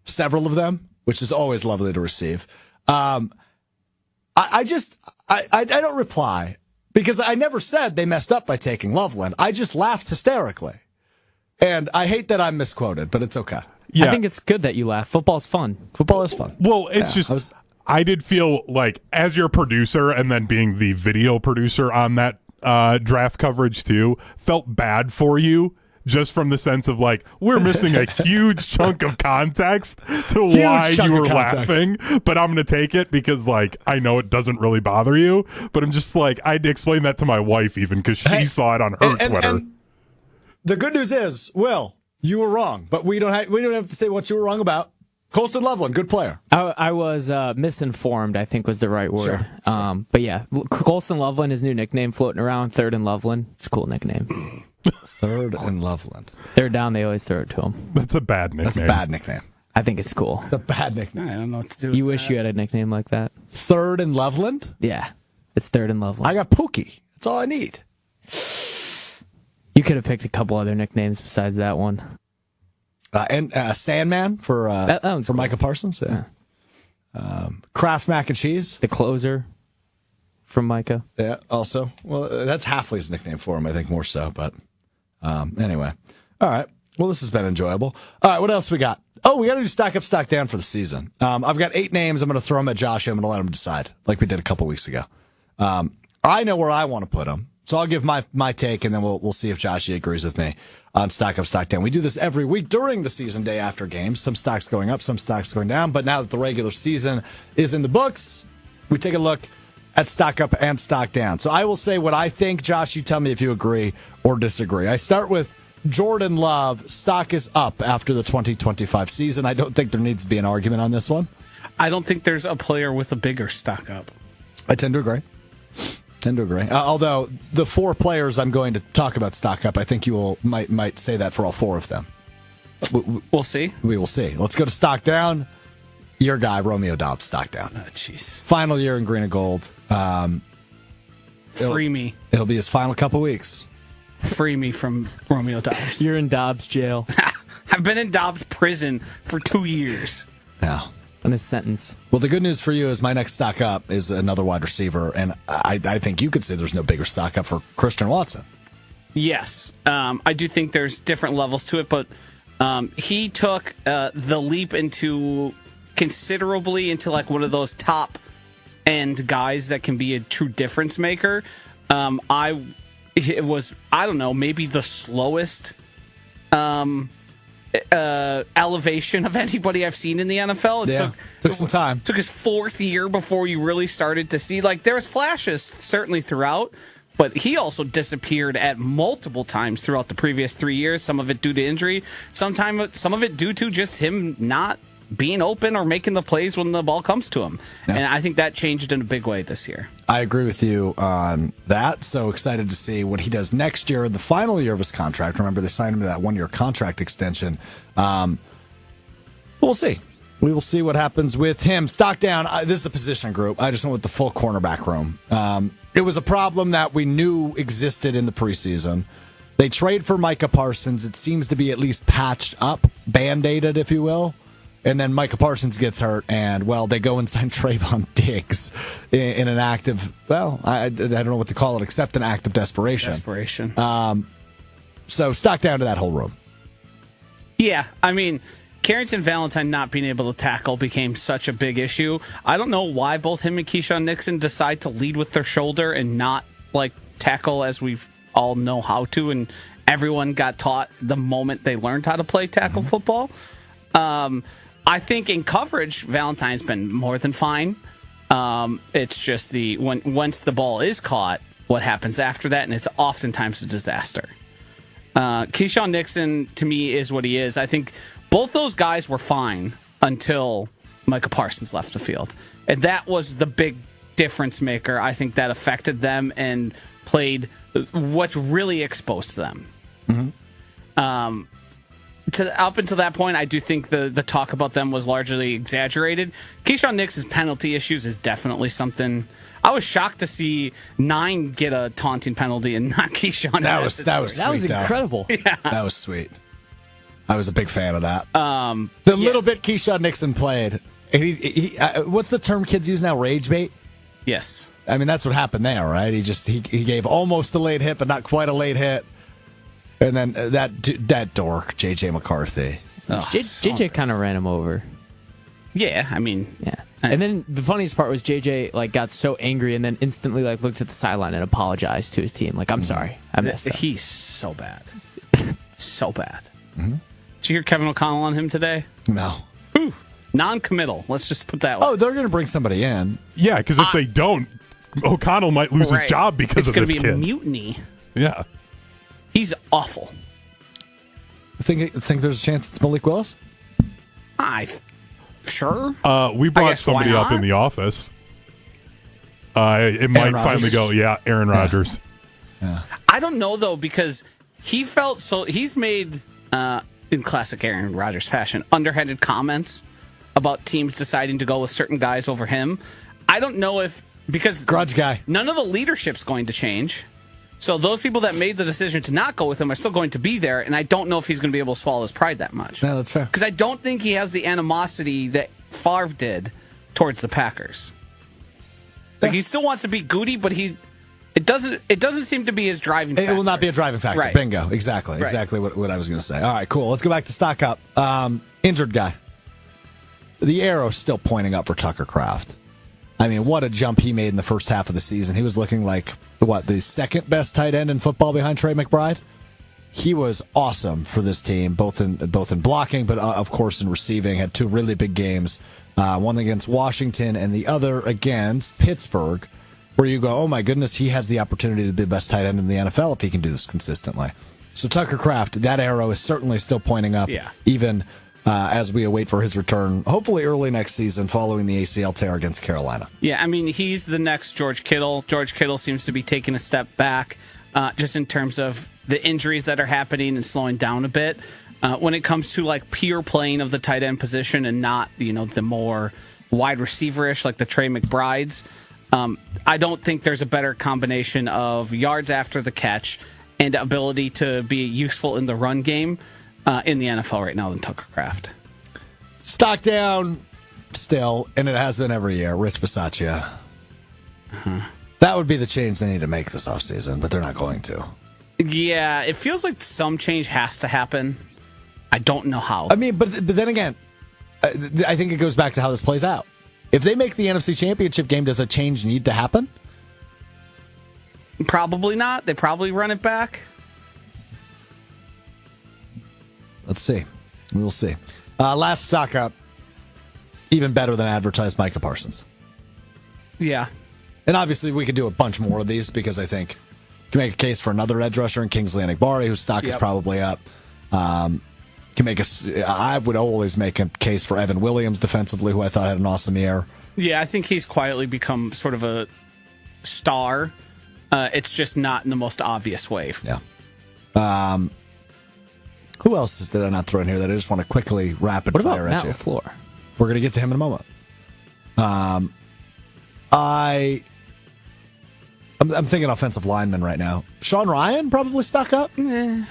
several of them, which is always lovely to receive. I don't reply because I never said they messed up by taking Loveland. I just laughed hysterically. And I hate that I'm misquoted, but it's okay. Yeah. I think it's good that you laugh. Football's fun. Football is fun. Well, it's I did feel like, as your producer and then being the video producer on that draft coverage too, felt bad for you. Just from the sense of, like, we're missing a huge chunk of context to why you were laughing, but I'm going to take it because, like, I know it doesn't really bother you, but I'm just like, I'd explain that to my wife even because she saw it on her Twitter. And the good news is, Will, you were wrong, but we don't have to say what you were wrong about. Colston Loveland, good player. I was misinformed, I think was the right word. Sure. But yeah, Colston Loveland, his new nickname floating around, Third and Loveland. It's a cool nickname. Third and Loveland. Third down, they always throw it to him. That's a bad nickname. That's a bad nickname. I think it's cool. It's a bad nickname. I don't know what to do. You wish you had a nickname like that. Third and Loveland? Yeah, it's Third and Loveland. I got Pookie. That's all I need. You could have picked a couple other nicknames besides that one. And Sandman for That one's for cool. Micah Parsons. Yeah. Kraft Mac and Cheese. The closer from Micah. Yeah, also. Well, that's Halfley's nickname for him, I think, more so. But anyway. All right. Well, this has been enjoyable. All right, what else we got? Oh, we got to do stock up, stock down for the season. I've got 8 names. I'm going to throw them at Josh. I'm going to let him decide, like we did a couple weeks ago. I know where I want to put them, so I'll give my take, and then we'll see if Josh agrees with me on stock up, stock down. We do this every week during the season, day after games. Some stocks going up, some stocks going down. But now that the regular season is in the books, we take a look at stock up and stock down. So I will say what I think. Josh, you tell me if you agree or disagree. I start with Jordan Love. Stock is up after the 2025 season. I don't think there needs to be an argument on this one. I don't think there's a player with a bigger stock up. I tend to agree. Although the 4 players I'm going to talk about stock up, I think you might say that for all 4 of them. We'll see. We will see. Let's go to stock down. Your guy, Romeo Doubs, stock down. Jeez. Final year in green and gold. Free me. It'll be his final couple weeks. Free me from Romeo Dobbs. You're in Dobbs jail I've been in Dobbs prison for 2 years. Yeah. on his sentence. Well, the good news for you is my next stock up is another wide receiver, and I think you could say there's no bigger stock up for Christian Watson. Yes. I do think there's different levels to it, but he took the leap into considerably into like one of those top end guys that can be a true difference maker. It was, I don't know, maybe the slowest elevation of anybody I've seen in the NFL. It took some time. Took his 4th year before you really started to see, like, there was flashes certainly throughout, but he also disappeared at multiple times throughout the previous 3 years. Some of it due to injury, some of it due to just him not being open or making the plays when the ball comes to him. Yeah. And I think that changed in a big way this year. I agree with you on that. So excited to see what he does next year, the final year of his contract. Remember, they signed him to that 1-year contract extension. We'll see. We will see what happens with him. Stock down. This is a position group. I just went with the full cornerback room. It was a problem that we knew existed in the preseason. They trade for Micah Parsons. It seems to be at least patched up, band-aided, if you will. And then Micah Parsons gets hurt, and, well, they go and sign Trayvon Diggs in an act of, well, I don't know what to call it, except an act of desperation. So stock down to that whole room. Yeah, I mean, Carrington Valentine not being able to tackle became such a big issue. I don't know why both him and Keyshawn Nixon decide to lead with their shoulder and not, like, tackle as we all know how to, and everyone got taught the moment they learned how to play tackle football. I think in coverage, Valentine's been more than fine. It's just once the ball is caught, what happens after that, and it's oftentimes a disaster. Keyshawn Nixon, to me, is what he is. I think both those guys were fine until Micah Parsons left the field. And that was the big difference maker. I think that affected them and played what's really exposed to them. Mm-hmm. Up until that point, I do think the talk about them was largely exaggerated. Keyshawn Nixon's penalty issues is definitely something. I was shocked to see 9 get a taunting penalty and not Keyshawn. That was sweet, incredible. Yeah. That was sweet. I was a big fan of that. The little bit Keyshawn Nixon played. He what's the term kids use now? Rage bait. Yes. I mean, that's what happened there, right? He gave almost a late hit, but not quite a late hit. And then that dork, J.J. McCarthy. JJ kind of ran him over. Yeah, I mean, yeah. And then the funniest part was JJ got so angry and then instantly looked at the sideline and apologized to his team. I'm sorry, I messed up. He's so bad, so bad. Mm-hmm. Did you hear Kevin O'Connell on him today? No. Whew. Non-committal. Let's just put that way. Oh, they're going to bring somebody in. Yeah, because if they don't, O'Connell might lose his job because of this kid. It's going to be a mutiny. Yeah. He's awful. Think there's a chance it's Malik Willis? Sure. We brought somebody up in the office. It might finally go. Yeah, Aaron Rodgers. Yeah. I don't know though, because he felt so. He's made in classic Aaron Rodgers fashion, underhanded comments about teams deciding to go with certain guys over him. I don't know if, because Grudge guy. none of the leadership's going to change. So those people that made the decision to not go with him are still going to be there, and I don't know if he's going to be able to swallow his pride that much. No, that's fair. Because I don't think he has the animosity that Favre did towards the Packers. Like, he still wants to be Goody, but it doesn't seem to be his driving factor. It will not be a driving factor. Right. Bingo. Exactly. Exactly what I was going to say. All right, cool. Let's go back to stock up. Injured guy. The arrow's still pointing up for Tucker Kraft. I mean, what a jump he made in the first half of the season. He was looking like, the second best tight end in football behind Trey McBride? He was awesome for this team, both in blocking, but of course in receiving. Had 2 really big games, one against Washington and the other against Pittsburgh, where you go, oh my goodness, he has the opportunity to be the best tight end in the NFL if he can do this consistently. So Tucker Kraft, that arrow is certainly still pointing up, even as we await for his return, hopefully early next season following the ACL tear against Carolina. Yeah, I mean, he's the next George Kittle. George Kittle seems to be taking a step back just in terms of the injuries that are happening and slowing down a bit. When it comes to like pure playing of the tight end position and not, the more wide receiver-ish like the Trey McBrides, I don't think there's a better combination of yards after the catch and ability to be useful in the run game in the NFL right now than Tucker Kraft. Stock down still, and it has been every year. Rich Bisaccia. That would be the change they need to make this offseason, but they're not going to. Yeah, it feels like some change has to happen. I don't know how. I mean, but then again, I think it goes back to how this plays out. If they make the NFC Championship game, does a change need to happen? Probably not. They probably run it back. Let's see. We will see. Last stock up, even better than advertised, Micah Parsons. Yeah. And obviously we could do a bunch more of these because I think you can make a case for another edge rusher in Kingsley Enagbare, whose stock is probably up. I would always make a case for Evan Williams defensively, who I thought had an awesome year. Yeah, I think he's quietly become sort of a star. It's just not in the most obvious way. Yeah. Who else did I not throw in here that I just want to quickly rapid fire at you? Matt LaFleur? We're going to get to him in a moment. I'm thinking offensive lineman right now. Sean Ryan probably stuck up. Yeah.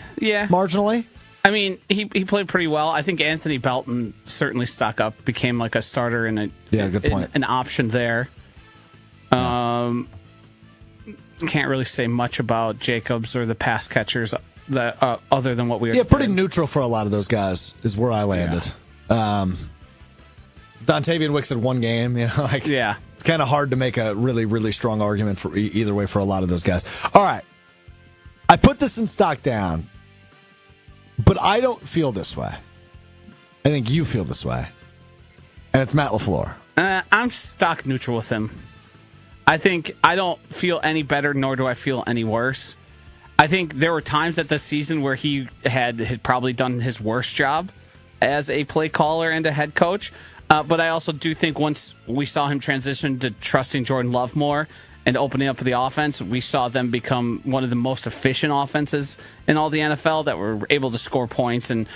Marginally. I mean, he played pretty well. I think Anthony Belton certainly stuck up, became like a starter and good point. An option there. Can't really say much about Jacobs or the pass catchers that other than what we are. Yeah, pretty neutral for a lot of those guys is where I landed. Yeah. Dontavian Wicks had 1 game. It's kind of hard to make a really, really strong argument for either way for a lot of those guys. All right. I put this in stock down, but I don't feel this way. I think you feel this way. And it's Matt LaFleur. I'm stock neutral with him. I think I don't feel any better, nor do I feel any worse. I think there were times at this season where he had probably done his worst job as a play caller and a head coach. But I also do think once we saw him transition to trusting Jordan Love more and opening up the offense, we saw them become one of the most efficient offenses in all the NFL that were able to score points and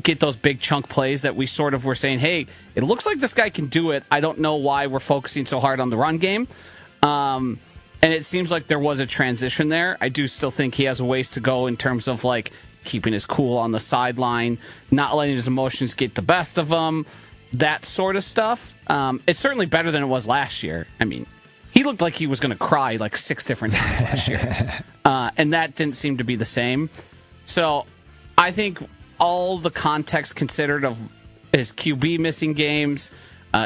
get those big chunk plays that we sort of were saying, hey, it looks like this guy can do it. I don't know why we're focusing so hard on the run game. And it seems like there was a transition there. I do still think he has a ways to go in terms of like keeping his cool on the sideline, not letting his emotions get the best of him, that sort of stuff. It's certainly better than it was last year. I mean, he looked like he was going to cry like 6 different times last year. And that didn't seem to be the same. So I think all the context considered of his QB missing games,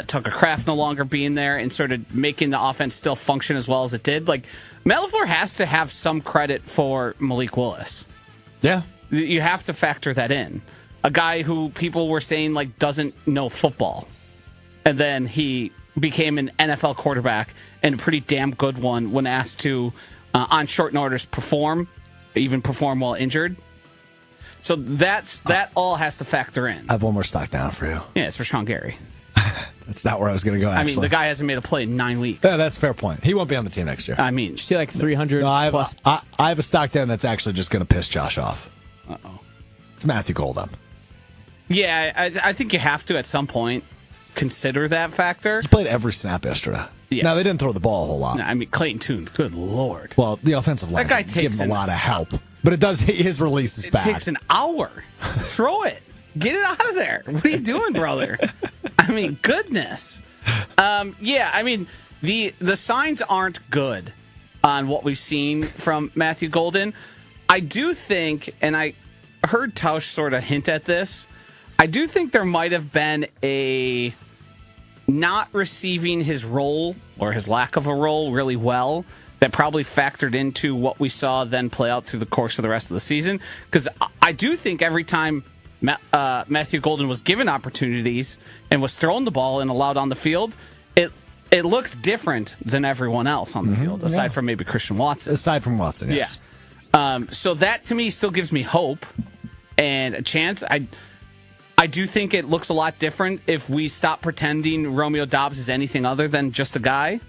Tucker Kraft no longer being there and sort of making the offense still function as well as it did. Like, Matt LaFleur has to have some credit for Malik Willis. Yeah. You have to factor that in. A guy who people were saying like doesn't know football. And then he became an NFL quarterback and a pretty damn good one when asked to, on short notice, perform while injured. So that all has to factor in. I have one more stock down for you. Yeah, it's Rashawn Gary. That's not where I was going to go, actually. I mean, the guy hasn't made a play in 9 weeks. Yeah, that's a fair point. He won't be on the team next year. I mean, you see like 300 plus. I have a stock down that's actually just going to piss Josh off. Uh-oh. It's Matthew Golden. Yeah, I think you have to at some point consider that factor. He played every snap yesterday. Yeah. Now, they didn't throw the ball a whole lot. I mean, Clayton Tune, good Lord. Well, the offensive line guy give takes him a lot of help. But it does, his release is It bad. takes an hour. Throw it. Get it out of there. What are you doing, brother? I mean, goodness. Yeah, I mean, the signs aren't good on what we've seen from Matthew Golden. I do think, and I heard Tausch sort of hint at this, I do think there might have been a not receiving his role or his lack of a role really well that probably factored into what we saw then play out through the course of the rest of the season. Because I do think every time Matthew Golden was given opportunities and was thrown the ball and allowed on the field, it looked different than everyone else on the field, aside from maybe Christian Watson. Aside from Watson, yes. Yeah. So that to me still gives me hope and a chance. I do think it looks a lot different if we stop pretending Romeo Doubs is anything other than just a guy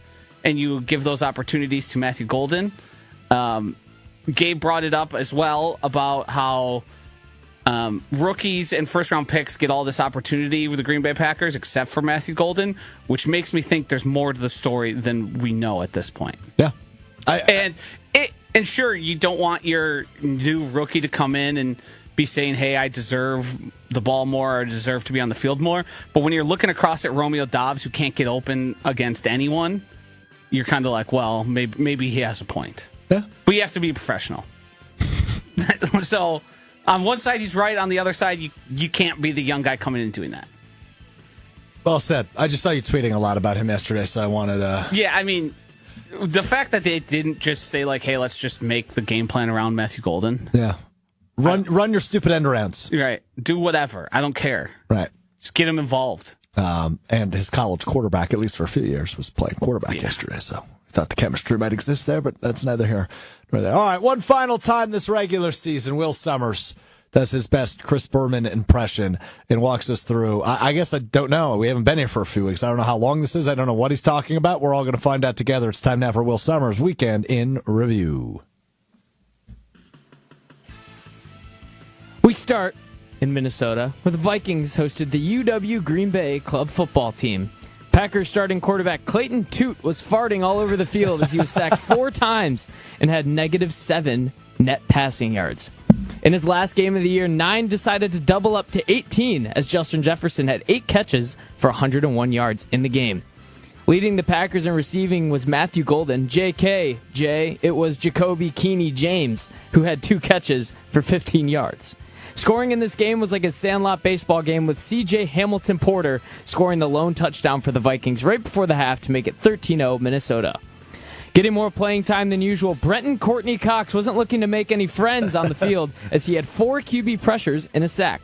and you give those opportunities to Matthew Golden. Gabe brought it up as well about how rookies and first-round picks get all this opportunity with the Green Bay Packers except for Matthew Golden, which makes me think there's more to the story than we know at this point. Yeah. And sure, you don't want your new rookie to come in and be saying, hey, I deserve the ball more or deserve to be on the field more. But when you're looking across at Romeo Doubs, who can't get open against anyone, you're kind of like, well, maybe he has a point. Yeah. But you have to be professional. So on one side, he's right. On the other side, you can't be the young guy coming in and doing that. Well said. I just saw you tweeting a lot about him yesterday, so I wanted to... Yeah, I mean, the fact that they didn't just say, like, hey, let's just make the game plan around Matthew Golden. Yeah. Run your stupid end arounds. Right. Do whatever. I don't care. Right. Just get him involved. And his college quarterback, at least for a few years, was playing quarterback yesterday, so I thought the chemistry might exist there, but that's neither here nor there. All right, one final time this regular season, Will Sommers does his best Chris Berman impression and walks us through. I guess I don't know. We haven't been here for a few weeks. I don't know how long this is. I don't know what he's talking about. We're all going to find out together. It's time now for Will Sommers' Weekend in Review. We start in Minnesota, where the Vikings hosted the UW Green Bay Club football team. Packers starting quarterback Clayton Tute was farting all over the field as he was sacked 4 times and had -7 net passing yards. In his last game of the year, 9 decided to double up to 18 as Justin Jefferson had 8 catches for 101 yards in the game. Leading the Packers in receiving was Matthew Golden. It was Jacoby Keeney James, who had 2 catches for 15 yards. Scoring in this game was like a Sandlot baseball game with C.J. Hamilton Porter scoring the lone touchdown for the Vikings right before the half to make it 13-0 Minnesota. Getting more playing time than usual, Brenton Courtney Cox wasn't looking to make any friends on the field as he had 4 QB pressures and a sack.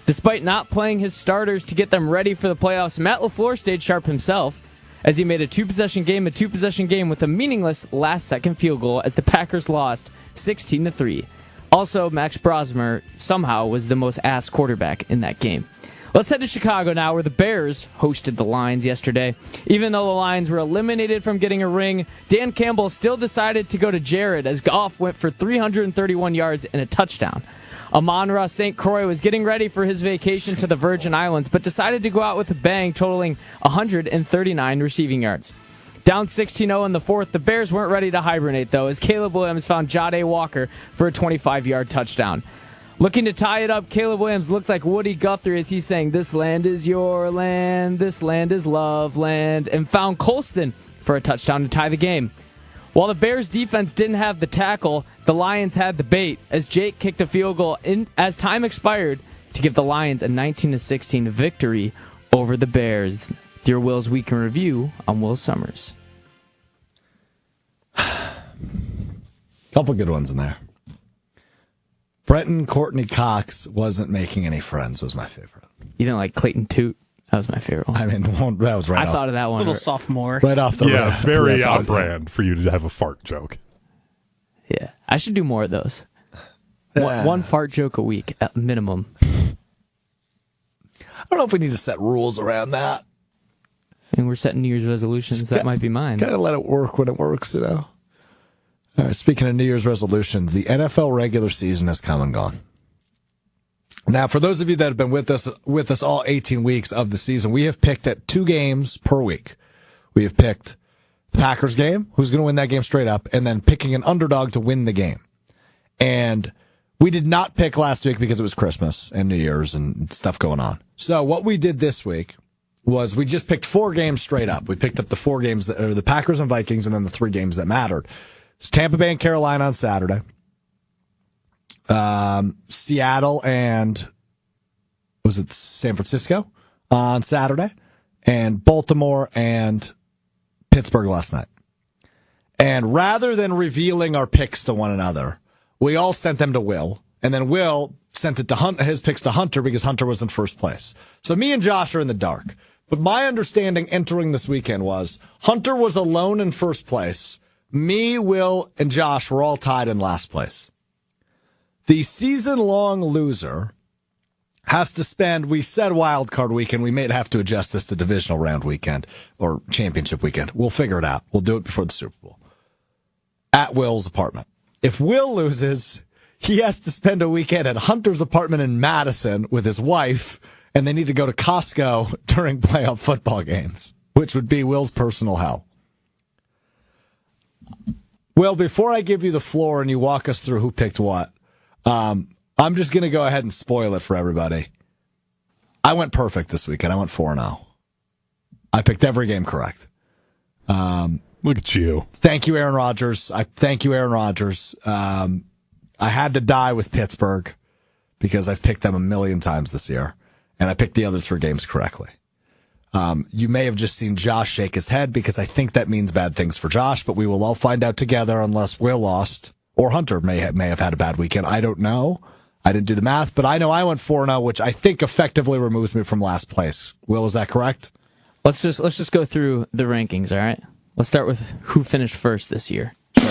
Despite not playing his starters to get them ready for the playoffs, Matt LaFleur stayed sharp himself as he made a two-possession game with a meaningless last-second field goal as the Packers lost 16-3. Also, Max Brosmer somehow was the most asked quarterback in that game. Let's head to Chicago now, where the Bears hosted the Lions yesterday. Even though the Lions were eliminated from getting a ring, Dan Campbell still decided to go to Jared as Goff went for 331 yards and a touchdown. Amon-Ra St. Croix was getting ready for his vacation to the Virgin Islands, but decided to go out with a bang, totaling 139 receiving yards. Down 16-0 in the fourth, the Bears weren't ready to hibernate, though, as Caleb Williams found Jade Walker for a 25-yard touchdown. Looking to tie it up, Caleb Williams looked like Woody Guthrie as he sang, "This land is your land, this land is love land," and found Colston for a touchdown to tie the game. While the Bears' defense didn't have the tackle, the Lions had the bait as Jake kicked a field goal as time expired to give the Lions a 19-16 victory over the Bears. Dear Will's Week in Review, I'm Will Sommers. Couple good ones in there. Brenton Courtney Cox wasn't making any friends was my favorite. You didn't like Clayton Tute? That was my favorite one. I mean, that was right I thought of that one. Little sophomore. Right off the Yeah, very on on brand for you to have a fart joke. Yeah, I should do more of those. Yeah. One fart joke a week at minimum. I don't know if we need to set rules around that. And we're setting New Year's resolutions. That might be mine. Gotta let it work when it works, you know. All right, speaking of New Year's resolutions, the NFL regular season has come and gone. Now, for those of you that have been with us all 18 weeks of the season, we have picked at 2 games per week. We have picked the Packers game, who's going to win that game straight up, and then picking an underdog to win the game. And we did not pick last week because it was Christmas and New Year's and stuff going on. So what we did this week was we just picked 4 games straight up. We picked up the 4 games that are the Packers and Vikings, and then the 3 games that mattered. It's Tampa Bay and Carolina on Saturday. Seattle and was it San Francisco on Saturday, and Baltimore and Pittsburgh last night. And rather than revealing our picks to one another, we all sent them to Will, and then Will sent it to his picks to Hunter because Hunter was in first place. So me and Josh are in the dark. But my understanding entering this weekend was Hunter was alone in first place. Me, Will, and Josh were all tied in last place. The season-long loser has to spend, we said wild card weekend. We may have to adjust this to divisional round weekend or championship weekend. We'll figure it out. We'll do it before the Super Bowl. At Will's apartment. If Will loses, he has to spend a weekend at Hunter's apartment in Madison with his wife, and they need to go to Costco during playoff football games, which would be Will's personal hell. Will, before I give you the floor and you walk us through who picked what, I'm just going to go ahead and spoil it for everybody. I went perfect this weekend. I went 4-0. I picked every game correct. Look at you. Thank you, Aaron Rodgers. I had to die with Pittsburgh because I've picked them a million times this year, and I picked the other 3 games correctly. You may have just seen Josh shake his head because I think that means bad things for Josh, but we will all find out together unless Will lost or Hunter may have had a bad weekend. I don't know. I didn't do the math, but I know I went 4-0, which I think effectively removes me from last place. Will, is that correct? Let's just go through the rankings, all right? Let's start with who finished first this year. Sure.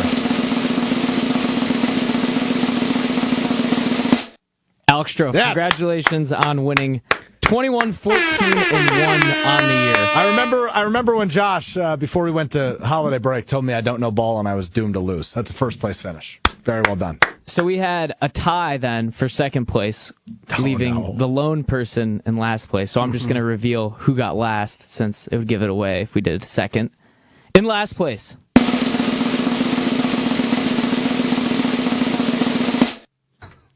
Alex Strouf, yes. Congratulations on winning 21-14-1 on the year. I remember when Josh, before we went to holiday break, told me I don't know ball and I was doomed to lose. That's a first place finish. Very well done. So we had a tie then for second place, leaving the lone person in last place. So I'm just going to reveal who got last, since it would give it away if we did second. In last place,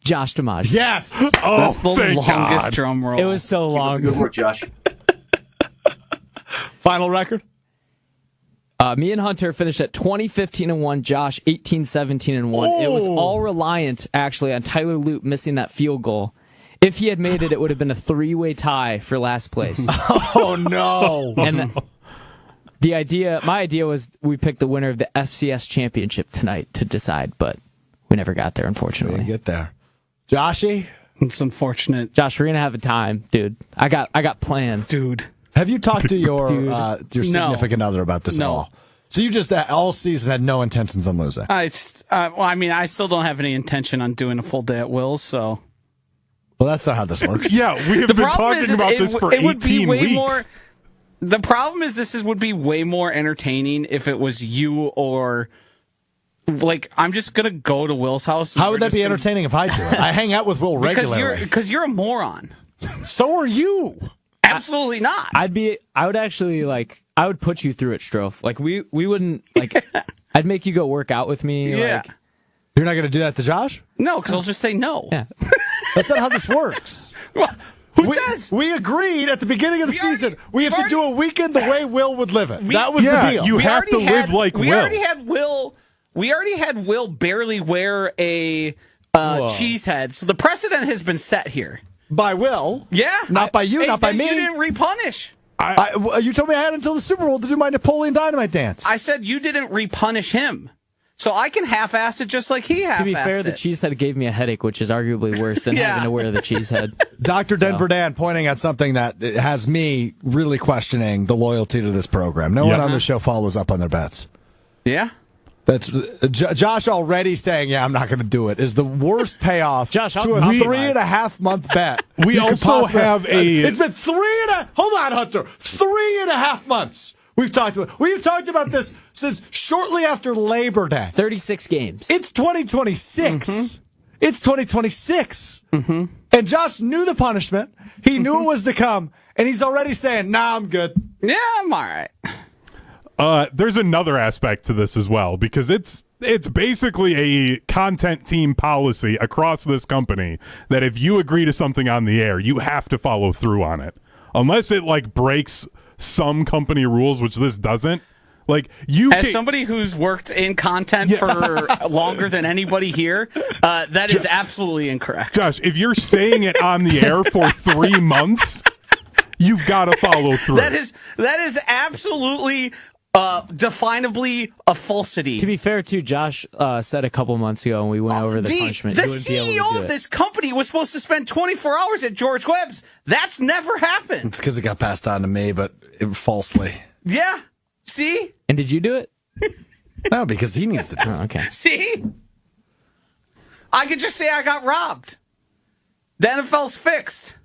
Josh DiMaggio. Yes! That's the longest God. drum roll. It was so long. Good work, Josh. Final record? Me and Hunter finished at 20-15-1. Josh 18-17-1. It was all reliant, actually, on Tyler Loop missing that field goal. If he had made it, it would have been a 3-way tie for last place. Oh, no. And my idea was we picked the winner of the FCS championship tonight to decide, but we never got there, We unfortunately. didn't get there. Joshy, It's unfortunate. Josh, we're gonna have a time, dude. I got plans. Dude. have you talked to your significant other about this at No. all? So you just all season had no intentions on losing. I still don't have any intention on doing a full day at Will's, so. Well, that's not how this works. Yeah, we have been talking about this for 18 weeks. The problem is this would be way more entertaining if it was you or... Like, I'm just going to go to Will's house. How would that be entertaining if I do it? I hang out with Will regularly. Because you're a moron. So are you. Absolutely not. I would put you through it, Strouf. Like we wouldn't like. I'd make you go work out with me. Yeah. Like, You're not going to do that to Josh? No, because I'll just say no. yeah. That's not how this works. Well, who says? We agreed at the beginning of the season already- we have to do a weekend the way Will would live it. That was the deal. You have to live like Will. We already had Will barely wear a cheese head, so the precedent has been set here. By Will. Yeah. Not by you, not by me. You didn't repunish. You told me I had until the Super Bowl to do my Napoleon Dynamite dance. I said you didn't repunish him. So I can half-ass it just like he half-assed it. To be fair, the cheese head gave me a headache, which is arguably worse than having to wear the cheese head. Dr. Denver Dan pointing at something that has me really questioning the loyalty to this program. No one on the show follows up on their bets. Yeah? That's Josh already saying, yeah, I'm not going to do it, is the worst payoff Josh, to a 3.5 month bet. We you could also possibly have It's been hold on, Hunter. 3.5 months. We've talked about this since shortly after Labor Day. 36 games. It's 2026. It's 2026. And Josh knew the punishment. He knew it was to come, and he's already saying, "Nah, I'm good." Yeah, I'm all right. There's another aspect to this as well, because it's basically a content team policy across this company that if you agree to something on the air, you have to follow through on it. Unless it like breaks some company rules, which this doesn't. Like as somebody who's worked in content for longer than anybody here, that is absolutely incorrect. Josh, if you're saying it on the air for 3 months, you've got to follow through. That is absolutely definably a falsity. To be fair, too, Josh said a couple months ago when we went over the punishment, the he wouldn't be able to CEO do of it. this company was supposed to spend 24 hours at George Webb's. That's never happened. It's because it got passed on to me, but falsely. Yeah. See? And did you do it? No, because he needs to do it. Oh, okay. See? I could just say I got robbed. The NFL's fixed.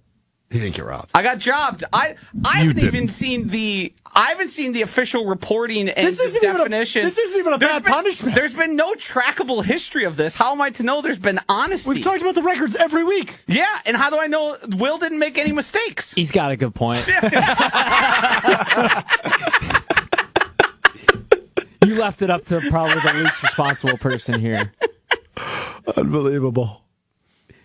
He didn't get robbed. I got jobbed. I haven't didn't. even seen the official reporting and This isn't definition. this isn't even a bad punishment. There's been no trackable history of this. How am I to know there's been honesty? We've talked about the records every week. Yeah, and how do I know Will didn't make any mistakes? He's got a good point. You left it up to probably the least responsible person here. Unbelievable.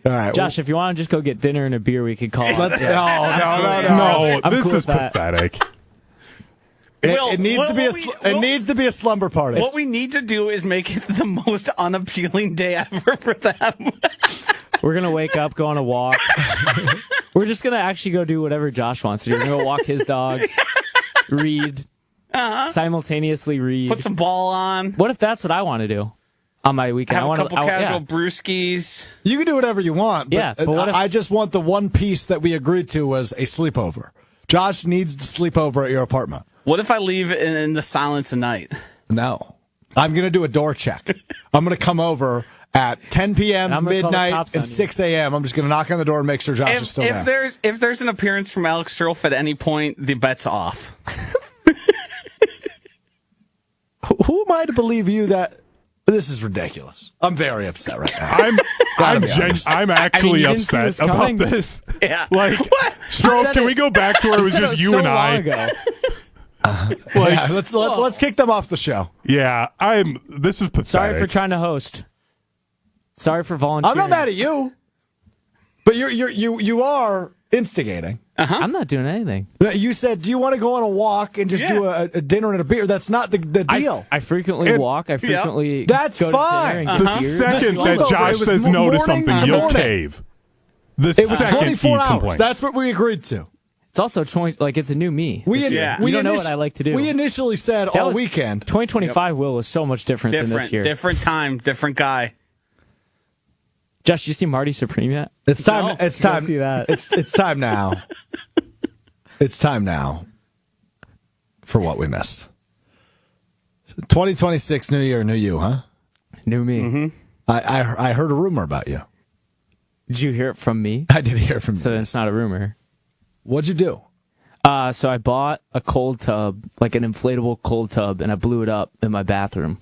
All right, Josh, if you want to just go get dinner and a beer, we could call it. No, No, I'm this cool is with that. pathetic. It needs to be a slumber party. What we need to do is make it the most unappealing day ever for them. We're going to wake up, go on a walk. We're just going to actually go do whatever Josh wants to do. We're going to go walk his dogs, read, simultaneously read. Put some ball on. What if that's what I want to do on my weekend? Have I a want couple casual brewskis. You can do whatever you want. Yeah, but what if- I just want the one piece that we agreed to was a sleepover. Josh needs to sleep over at your apartment. What if I leave in the silence of night? No. I'm going to do a door check. I'm going to come over at 10 p.m., And I'm gonna call the midnight, cops on and you. 6 a.m. I'm just going to knock on the door and make sure Josh is still there. If there's an appearance from Alex Strouf at any point, the bet's off. Who am I to believe you that this is ridiculous? I'm very upset right now. I'm actually you didn't see upset this about coming? this. Yeah. Like, What? Strouf, can we go back to where it was just you so and I? long ago. Yeah, let's kick them off the show. Yeah, this is pathetic. Sorry for trying to host. Sorry for volunteering. I'm not mad at you, but you are instigating. I'm not doing anything. You said, do you want to go on a walk and just do a dinner and a beer? That's not the deal. I frequently walk. I frequently That's go fine. to dinner and The get beers. second The that sleepover, Josh it was says no to morning something, to you'll morning. cave. The It was second 24 he hours. complains. That's what we agreed to. It's also 20. Like it's a new me. We this year. Yeah. You don't know what I like to do. We initially said That all was- weekend. 2025 Will was so much different than this year. Different time, different guy. Josh, you see Marty Supreme yet? It's time. No. It's Go time. see that. It's time now. It's time now for what we missed. 2026, new year, new you, huh? New me. Mm-hmm. I heard a rumor about you. Did you hear it from me? I did hear from So you. it's not a rumor. What'd you do? So I bought a cold tub, like an inflatable cold tub, and I blew it up in my bathroom.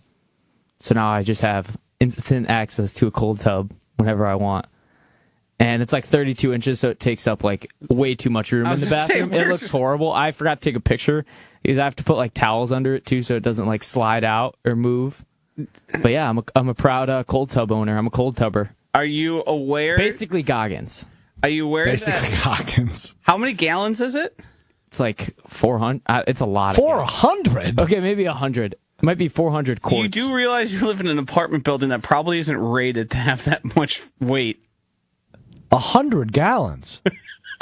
So now I just have instant access to a cold tub whenever I want. And it's like 32 inches, so it takes up like way too much room I in was the gonna say, bathroom. It where's- looks horrible. I forgot to take a picture because I have to put like towels under it too, so it doesn't like slide out or move. But yeah, I'm a proud cold tub owner. I'm a cold tubber. Are you aware? Basically Goggins. Are you aware Basically, that? Hawkins. How many gallons is it? It's like 400. It's a lot. 400. Okay, maybe 100. It might be 400 quarts. You do realize you live in an apartment building that probably isn't rated to have that much weight. 100 gallons.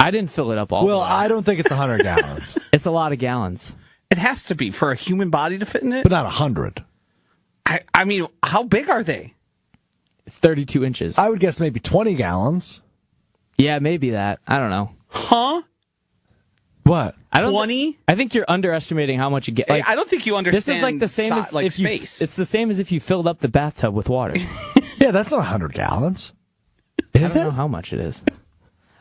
I didn't fill it up all. Well, the way. I don't think it's 100 gallons, It's a lot of gallons. It has to be for a human body to fit in it. but not 100. I mean, how big are they? It's 32 inches. I would guess maybe 20 gallons. Yeah, maybe that. I don't know. Huh? What? I don't. 20? I think you're underestimating how much you get. Like, I don't think you understand. this is like the same as like if space. It's the same as if you filled up the bathtub with water. Yeah, that's not 100 gallons. I Is don't know it? how much it is.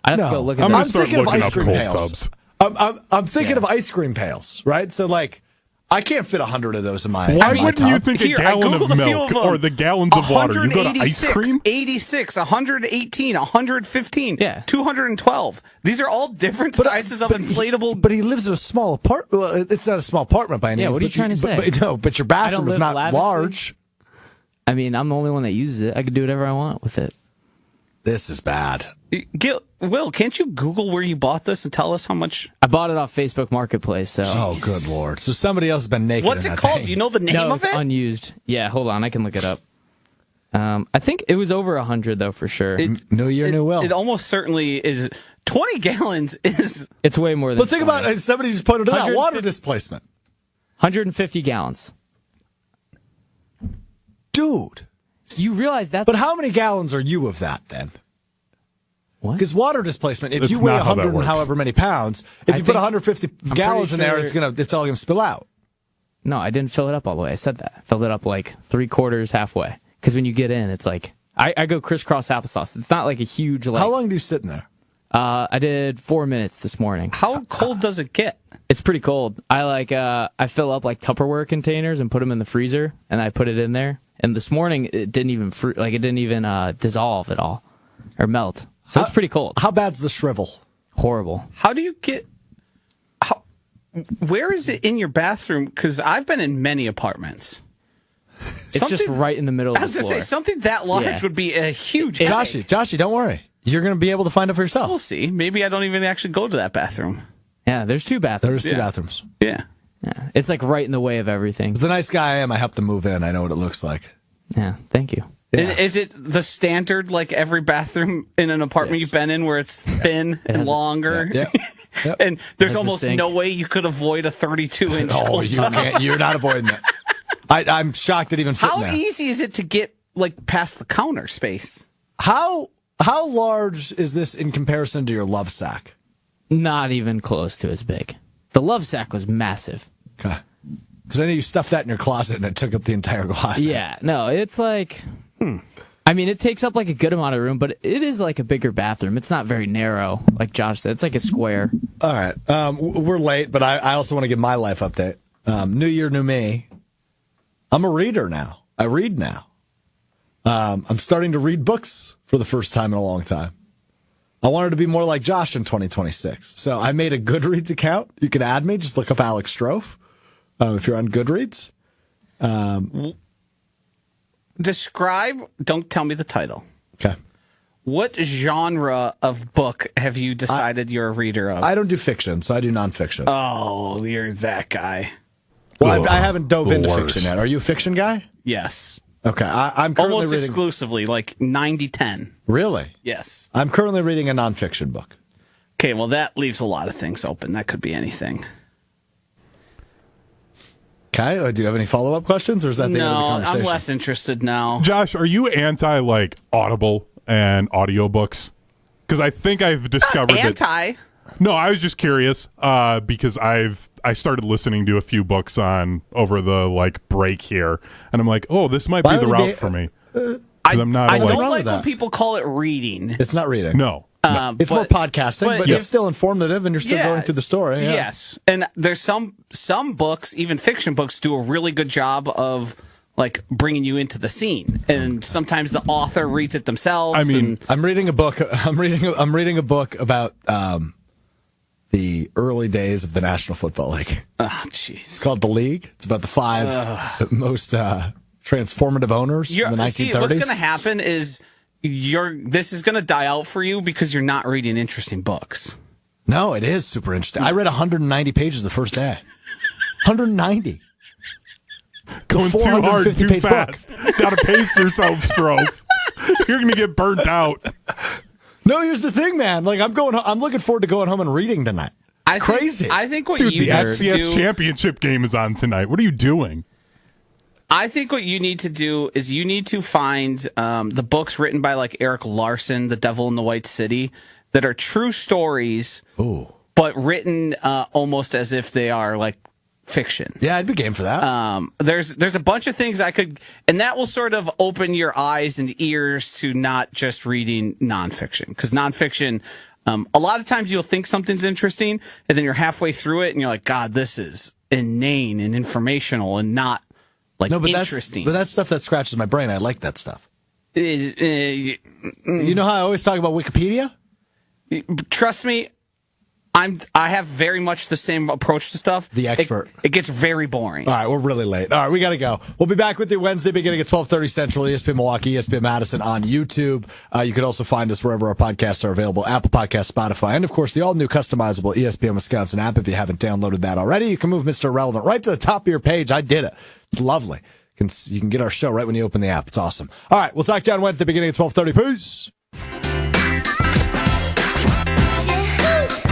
I'd have to No. go look at I'm that. going I'm to start thinking of looking ice up cream cold pails. subs. I'm thinking of ice cream pails, right? So like I can't fit 100 of those in my. Why my wouldn't tub. you think Here, a I gallon of Googled a few milk of them. or the gallons of water? You go to ice 186, cream? 86, 118, 115, Yeah. 212. These are all different sizes of inflatable. But he lives in a small apartment. Well, it's not a small apartment by any means. Yeah, what are you but trying to say? But your bathroom is live not lavishly. large. I mean, I'm the only one that uses it. I can do whatever I want with it. This is bad. Will, can't you Google where you bought this and tell us how much? I bought it off Facebook Marketplace, so. Oh, good lord! So somebody else has been naked. What's in it that called? thing. Do you know the name No, of it's it? unused. Yeah, hold on. I can look it up. I think it was over 100, though, for sure. New year, new will. It almost certainly is. 20 gallons is. It's way more than But think 20. about it. Somebody just pointed it out. 150 Water displacement, 150 gallons. dude. You realize that's... But how many gallons are you of that then? What? Because water displacement, if That's you weigh not how that 100 and works. however many pounds, if I you put think- 150 gallons in there, sure- it's all gonna spill out. No, I didn't fill it up all the way. I said that. I filled it up like 3/4 halfway. Because when you get in, it's like... I go crisscross applesauce. It's not like a huge... Like, How long do you sit in there? I did 4 minutes this morning. How cold does it get? It's pretty cold. I fill up like Tupperware containers and put them in the freezer, and I put it in there. And this morning it didn't even dissolve at all or melt. So it's pretty cold. How bad's the shrivel? Horrible. How do you get? Where is it in your bathroom? Because I've been in many apartments. It's just right in the middle I of was the going to floor. say something that large Yeah. would be a huge. Joshy, don't worry. You're gonna be able to find it for yourself. We'll see. Maybe I don't even actually go to that bathroom. Yeah, there's 2 bathrooms. There's 2 bathrooms. Yeah. Yeah, it's like right in the way of everything. As the nice guy I am, I helped him move in. I know what it looks like. Yeah, thank you. Yeah. Is it the standard, like every bathroom in an apartment Yes. you've been in, where it's thin and has a- longer? Yeah. Yep. And there's Has a almost sink. no way you could avoid a 32-inch. Oh, you can't. You're not avoiding that. I'm shocked it even fit How in there. easy is it to get like past the counter space? How large is this in comparison to your love sack? Not even close to as big. The love sack was massive. Okay. Because I know you stuffed that in your closet and it took up the entire closet. Yeah, no, it's like... I mean, it takes up like a good amount of room, but it is like a bigger bathroom. It's not very narrow, like Josh said. It's like a square. All right. We're late, but I also want to give my life update. New year, new me. I'm a reader now. I read now. I'm starting to read books for the first time in a long time. I wanted to be more like Josh in 2026. So I made a Goodreads account. You can add me. Just look up Alex Strouf if you're on Goodreads. Describe, don't tell me the title. Okay. What genre of book have you decided you're a reader of? I don't do fiction, so I do nonfiction. Oh, you're that guy. Well, Ugh, I haven't dove the into worst. fiction yet. Are you a fiction guy? Yes. Okay. I'm currently Almost reading. exclusively, like 90-10. Really? Yes. I'm currently reading a nonfiction book. Okay, well, that leaves a lot of things open. That could be anything. Okay. Do you have any follow up questions, or is that the end of the No, conversation? I'm less interested now. Josh, are you anti like Audible and audiobooks? Because I think I've discovered that. Anti. No, I was just curious because I started listening to a few books on over the like break here, and I'm like, oh, this might be Why the would it route be- for me. 'Cause I'm not I like, don't wrong like with when that? people call it reading. It's not reading. no. It's more podcasting, but if- it's still informative, and you're still going through the story. Yeah. Yes, and there's some books, even fiction books, do a really good job of like bringing you into the scene, and sometimes the author reads it themselves. I mean, and, I'm reading a book. I'm reading a book about the early days of the National Football League. oh, It's jeez. called The League. It's about the 5 most transformative owners in the 1930s. See, what's going to happen is this is going to die out for you because you're not reading interesting books. No, it is super interesting. I read 190 pages the first day. 190. going too hard, too 450-page book. fast. Got to pace yourself, Strouf. You're gonna get burnt out. No, here's the thing, man. Like I'm looking forward to going home and reading tonight. It's crazy. I think what Dude, you the need to FCS do. championship game is on tonight. What are you doing? I think what you need to do is you need to find the books written by like Eric Larson, The Devil in the White City, that are true stories, Ooh. but written almost as if they are like fiction. Yeah, I'd be game for that. There's a bunch of things I could, and that will sort of open your eyes and ears to not just reading nonfiction, because nonfiction, a lot of times you'll think something's interesting, and then you're halfway through it, and you're like, God, this is inane and informational and not like No, but interesting. that's stuff that scratches my brain. I like that stuff. You You know how I always talk about Wikipedia? trust me, I have very much the same approach to stuff. The expert. It gets very boring. All right, we're really late. All right, we got to go. We'll be back with you Wednesday beginning at 12:30 Central, ESPN Milwaukee, ESPN Madison on YouTube. You can also find us wherever our podcasts are available, Apple Podcasts, Spotify, and, of course, the all-new customizable ESPN Wisconsin app. If you haven't downloaded that already, you can move Mr. Irrelevant right to the top of your page. I did it. It's lovely. You can get our show right when you open the app. It's awesome. All right, we'll talk to you on Wednesday beginning at 12:30. Peace.